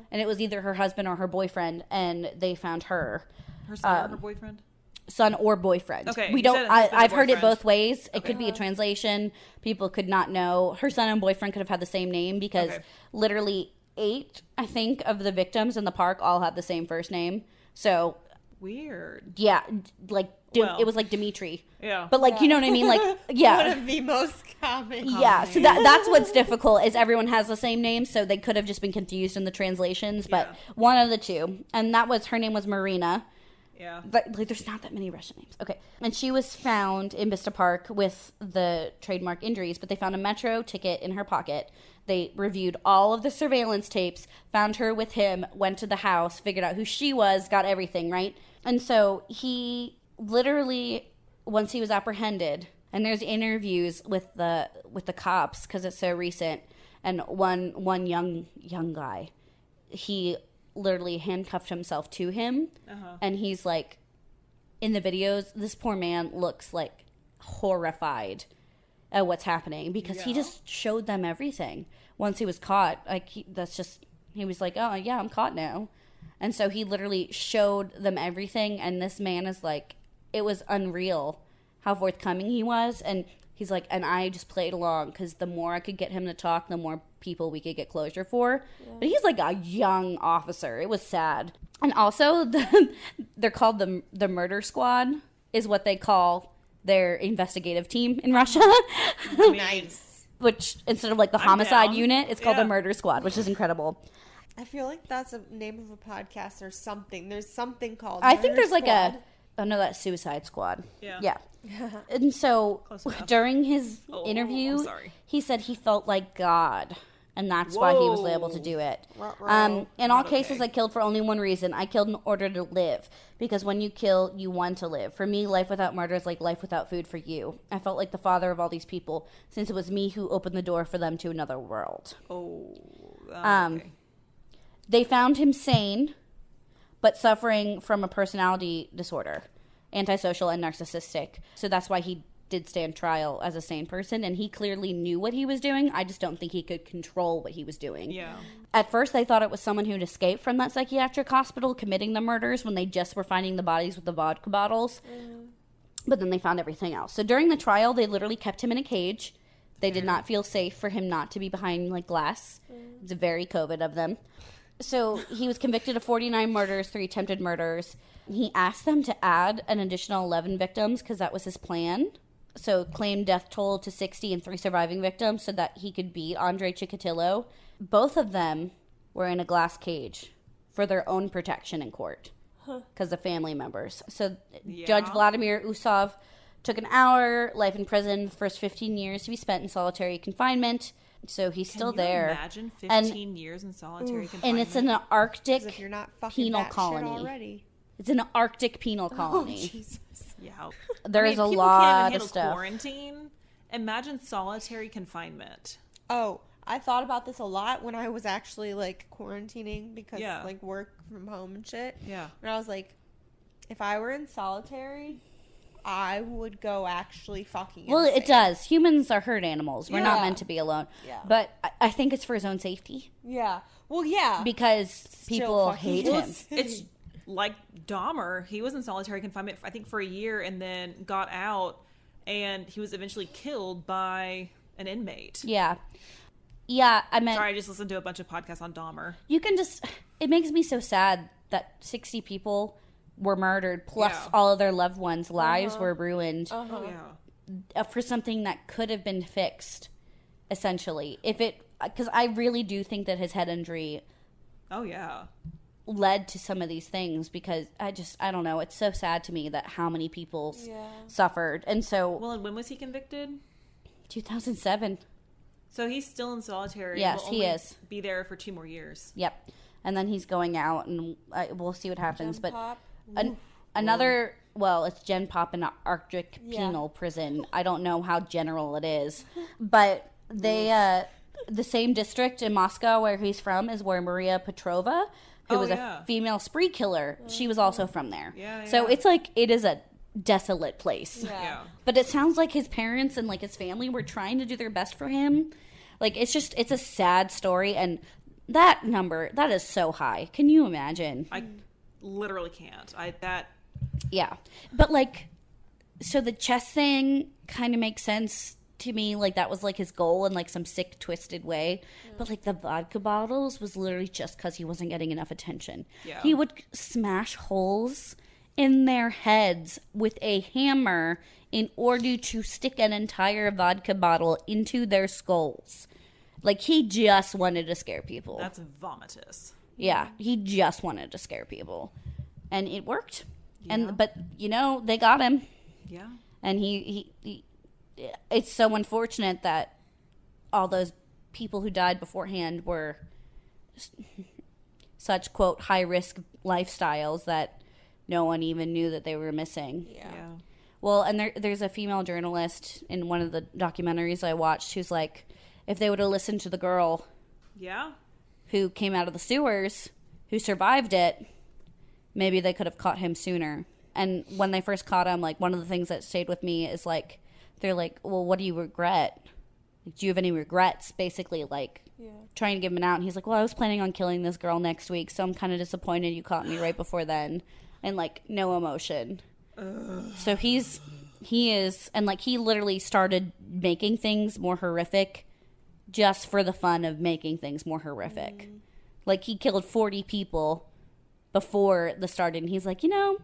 And it was either her husband or her boyfriend. And they found her. Her son or her boyfriend? Son or boyfriend. Okay. We don't. I've heard it both ways. It Okay. could be a translation. People could not know. Her son and boyfriend could have had the same name because literally 8, I think, of the victims in the park all had the same first name. So weird. Yeah, like Well, it was like Dimitri. Yeah. But like you know what I mean? Like One of the most common. Yeah, so that's what's difficult is everyone has the same name, so they could have just been confused in the translations. But one of the two, and that was her name was Marina. Yeah. But like, there's not that many Russian names. Okay. And she was found in Vista Park with the trademark injuries, but they found a metro ticket in her pocket. They reviewed all of the surveillance tapes, found her with him, went to the house, figured out who she was, got everything, right? And so he literally, once he was apprehended, and there's interviews with the cops because it's so recent, and one young guy, he literally handcuffed himself to him, and he's like, in the videos, this poor man looks like horrified at what's happening because he just showed them everything once he was caught. Like he was like, oh yeah, I'm caught now. And so he literally showed them everything, and this man is like, it was unreal how forthcoming he was. And he's like, and I just played along because the more I could get him to talk, the more people we could get closure for. But he's like a young officer. It was sad. And also, they're called the murder squad is what they call their investigative team in Russia. Nice. Which, instead of like the homicide unit, it's called the murder squad, which is incredible. I feel like that's a name of a podcast or something. There's something called I think there's like Squad. no, that's Suicide Squad. Yeah. And so during his interview, I'm sorry. he said he felt like God, and that's why he was able to do it. In all cases, I killed for only one reason. I killed in order to live, because when you kill, you want to live. For me, life without murder is like life without food for you. I felt like the father of all these people, since it was me who opened the door for them to another world. Okay. They found him sane, but suffering from a personality disorder, antisocial and narcissistic. So that's why he did stand trial as a sane person, and he clearly knew what he was doing. I just don't think he could control what he was doing. Yeah. At first, they thought it was someone who'd escaped from that psychiatric hospital committing the murders when they just were finding the bodies with the vodka bottles. But then they found everything else. So during the trial, they literally kept him in a cage. They did not feel safe for him not to be behind like glass. It's very COVID of them. So he was convicted of 49 murders, 3 attempted murders. He asked them to add an additional 11 victims because that was his plan. So claimed death toll to 60 and 3 surviving victims so that he could beat Andre Chikatilo. Both of them were in a glass cage for their own protection in court because of family members. So Judge Vladimir Usov took an hour, life in prison, first 15 years to be spent in solitary confinement. So he's still there. Imagine 15 years in solitary confinement. And it's an Arctic if you're not fucking penal that colony. Shit already. It's an Arctic penal colony. Jesus. Yeah. There is a people lot can't of handle stuff. Quarantine. Imagine solitary confinement. Oh, I thought about this a lot when I was actually like quarantining because like work from home and shit. Yeah. And I was like, if I were in solitary, I would go actually fucking Well, insane. it does. Humans are herd animals. We're not Yeah. meant to be alone. Yeah. But I think it's for his own safety Yeah. Well, yeah. because Still people fucking hate Well, him. it's like Dahmer. He was in solitary confinement, I think, for a year and then got out, and he was eventually killed by an inmate. Yeah. Yeah, I meant... Sorry, I just listened to a bunch of podcasts on Dahmer. You can just... It makes me so sad that 60 people were murdered, plus all of their loved ones' lives were ruined Oh, yeah. for something that could have been fixed, essentially. Because I really do think that his head injury Oh, yeah. led to some of these things, because I don't know. It's so sad to me that how many people suffered. And so... Well, and when was he convicted? 2007. So he's still in solitary. Yes, will he only is. Be there for 2 more years. Yep. And then he's going out, and we'll see what happens. Gen but Pop. another, well, it's Gen Pop in an Arctic penal prison. I don't know how general it is, but they the same district in Moscow where he's from is where Maria Petrova, who was a female spree killer, she was also from there. Yeah, so it's like it is a desolate place. Yeah. But it sounds like his parents and like his family were trying to do their best for him. Like it's a sad story, and that number, that is so high. Can you imagine? I literally can't. Yeah. But like, so the chess thing kind of makes sense to me. Like that was like his goal in like some sick, twisted way. But like the vodka bottles was literally just because he wasn't getting enough attention. Yeah. He would smash holes in their heads with a hammer in order to stick an entire vodka bottle into their skulls. Like he just wanted to scare people. That's vomitous. Yeah, he just wanted to scare people. And it worked. But you know, they got him. Yeah. And he it's so unfortunate that all those people who died beforehand were such, quote, high risk lifestyles that no one even knew that they were missing. Yeah. Well, and there's a female journalist in one of the documentaries I watched who's like, if they would have listened to the girl who came out of the sewers, who survived it, maybe they could have caught him sooner. And when they first caught him, like, one of the things that stayed with me is, like, they're like, well, what do you regret? Like, do you have any regrets? Basically, like, trying to give him an out. And he's like, well, I was planning on killing this girl next week, so I'm kind of disappointed you caught me right before then. And, like, no emotion. So he is, and, like, he literally started making things more horrific just for the fun of making things more horrific. Like, he killed 40 people before the start, and he's like, you know,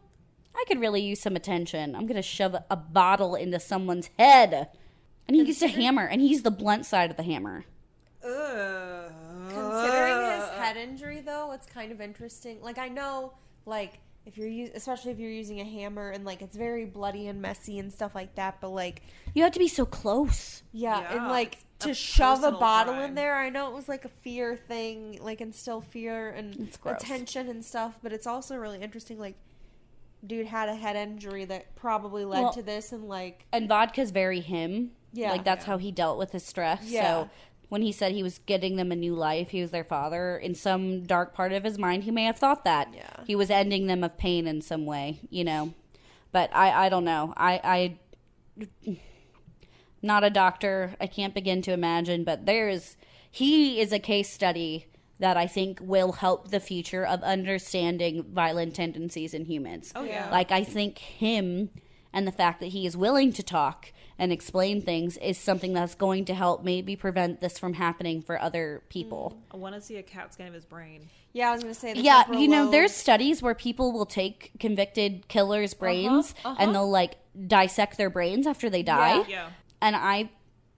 I could really use some attention. I'm going to shove a bottle into someone's head. And he used a hammer, and he's the blunt side of the hammer. Considering his head injury, though, it's kind of interesting. Like, I know, like, especially if you're using a hammer and, like, it's very bloody and messy and stuff like that, but, like... You have to be so close. Yeah, and, like, to shove a bottle in there, I know it was, like, a fear thing, like, instill fear and attention and stuff, but it's also really interesting, like, dude had a head injury that probably led to this, and, like... And vodka's very him. Yeah. Like, that's how he dealt with his stress. Yeah. So when he said he was getting them a new life, he was their father, in some dark part of his mind, he may have thought that. Yeah. He was ending them of pain in some way, you know. But I don't know. I not a doctor. I can't begin to imagine, but he is a case study that I think will help the future of understanding violent tendencies in humans. Oh, yeah. Like, I think him and the fact that he is willing to talk and explain things is something that's going to help maybe prevent this from happening for other people. I want to see a CAT scan of his brain. Yeah, I was going to say the you know, there's studies where people will take convicted killers' brains and they'll, like, dissect their brains after they die. Yeah. And I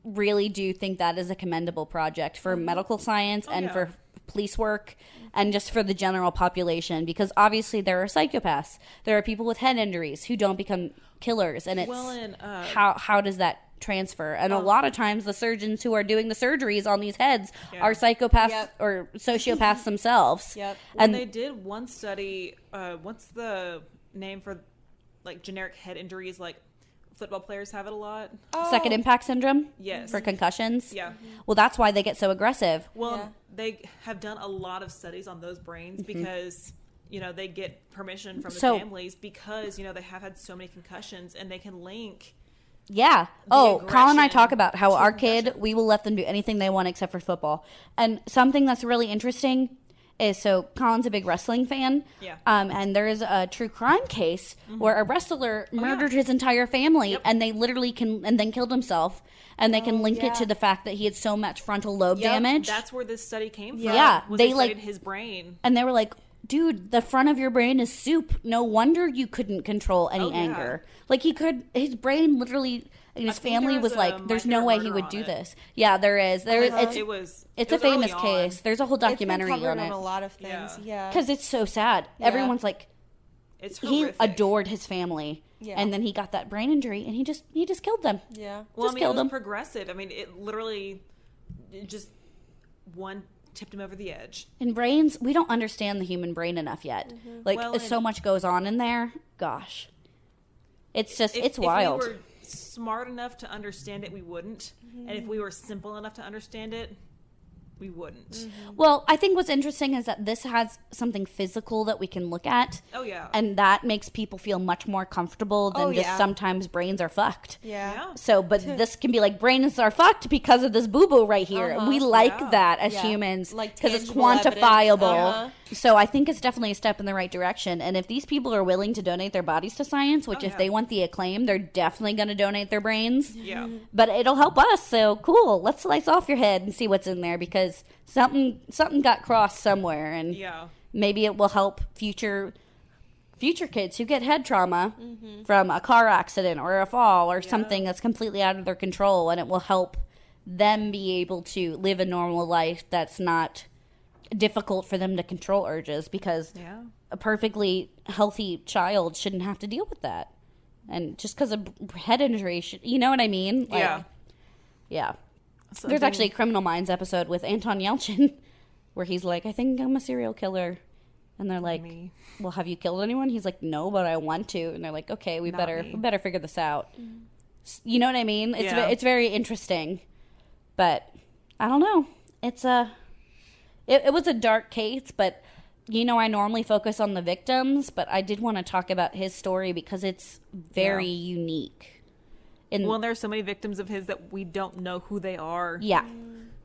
really do think that is a commendable project for medical science for police work and just for the general population, because obviously there are psychopaths. There are people with head injuries who don't become killers, and it's how does that transfer? And a lot of times the surgeons who are doing the surgeries on these heads are psychopaths or sociopaths themselves. And they did one study, what's the name for, like, generic head injuries, like football players have it a lot? Second impact syndrome? Yes. For concussions? Yeah. Well, that's why they get so aggressive. Well, they have done a lot of studies on those brains because, you know, they get permission from the families because, you know, they have had so many concussions, and they can link... Yeah. Oh, Colin and I talk about how our kid, we will let them do anything they want except for football. And something that's really interesting is, so Colin's a big wrestling fan. Yeah. And there is a true crime case where a wrestler murdered his entire family and they literally and then killed himself. And they can link it to the fact that he had so much frontal lobe damage. That's where this study came from. Yeah. They studied his brain. And they were like, dude, the front of your brain is soup. No wonder you couldn't control any anger. Like, his brain literally, and his family was like, there's no way he would do this. Yeah, there is. It's a famous case. There's a whole documentary on it. On a lot of things, because it's so sad. Yeah. Everyone's like, it's horrific. He adored his family. Yeah. And then he got that brain injury, and he just killed them. Yeah. Well, I mean, it was progressive. I mean, it literally, just one tipped him over the edge. In brains, we don't understand the human brain enough yet. Like, Well, so much goes on in there. Gosh. It's just, it's wild. If we were smart enough to understand it, we wouldn't. And if we were simple enough to understand it, we wouldn't. Well, I think what's interesting is that this has something physical that we can look at. Oh, yeah. And that makes people feel much more comfortable than just sometimes brains are fucked. Yeah. So, but this can be like, brains are fucked because of this boo-boo right here. We like that as humans because it's quantifiable. So I think it's definitely a step in the right direction. And if these people are willing to donate their bodies to science, which if they want the acclaim, they're definitely going to donate their brains. Yeah. But it'll help us. So cool. Let's slice off your head and see what's in there, because something got crossed somewhere, and maybe it will help future kids who get head trauma from a car accident or a fall or something that's completely out of their control, and it will help them be able to live a normal life that's not difficult for them to control urges, because a perfectly healthy child shouldn't have to deal with that. And just because of head injury, you know what I mean? Like, yeah. There's actually a Criminal Minds episode with Anton Yelchin where he's like, I think I'm a serial killer. And they're like, well, have you killed anyone? He's like, no, but I want to. And they're like, okay, we better figure this out. You know what I mean? It's very interesting. But I don't know. It's it was a dark case, but I normally focus on the victims, but I did want to talk about his story because it's very unique. Well, there's so many victims of his that we don't know who they are. Yeah.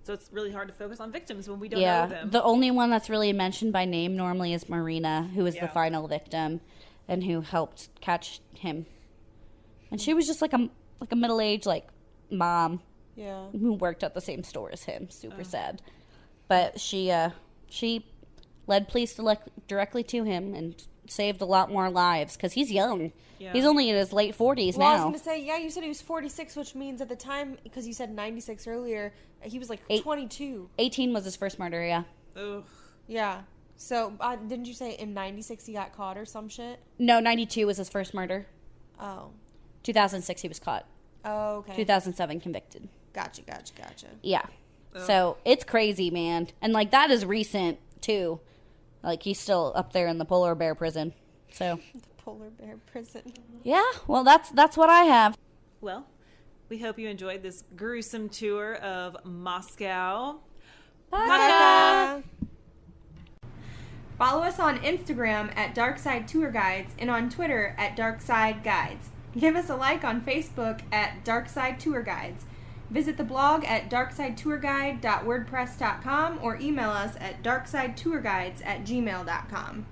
So it's really hard to focus on victims when we don't know them. The only one that's really mentioned by name normally is Marina, who is the final victim and who helped catch him. And she was just like a middle-aged mom who worked at the same store as him. Super sad. But she led police directly to him and saved a lot more lives because he's young. Yeah. He's only in his late 40s now. I was going to say, you said he was 46, which means at the time, because you said 96 earlier, he was 22. 18 was his first murder, yeah. Ugh. Yeah. So, didn't you say in 96 he got caught or some shit? No, 92 was his first murder. Oh. 2006 he was caught. Oh, okay. 2007 convicted. Gotcha. Yeah. So, it's crazy, man. And, that is recent, too. He's still up there in the polar bear prison. So. The polar bear prison. Yeah. Well, that's what I have. Well, we hope you enjoyed this gruesome tour of Moscow. Bye. Follow us on Instagram at Darkside Tour Guides and on Twitter at Darkside Guides. Give us a like on Facebook at Darkside Tour Guides. Visit the blog at darksidetourguide.wordpress.com or email us at darksidetourguides@gmail.com.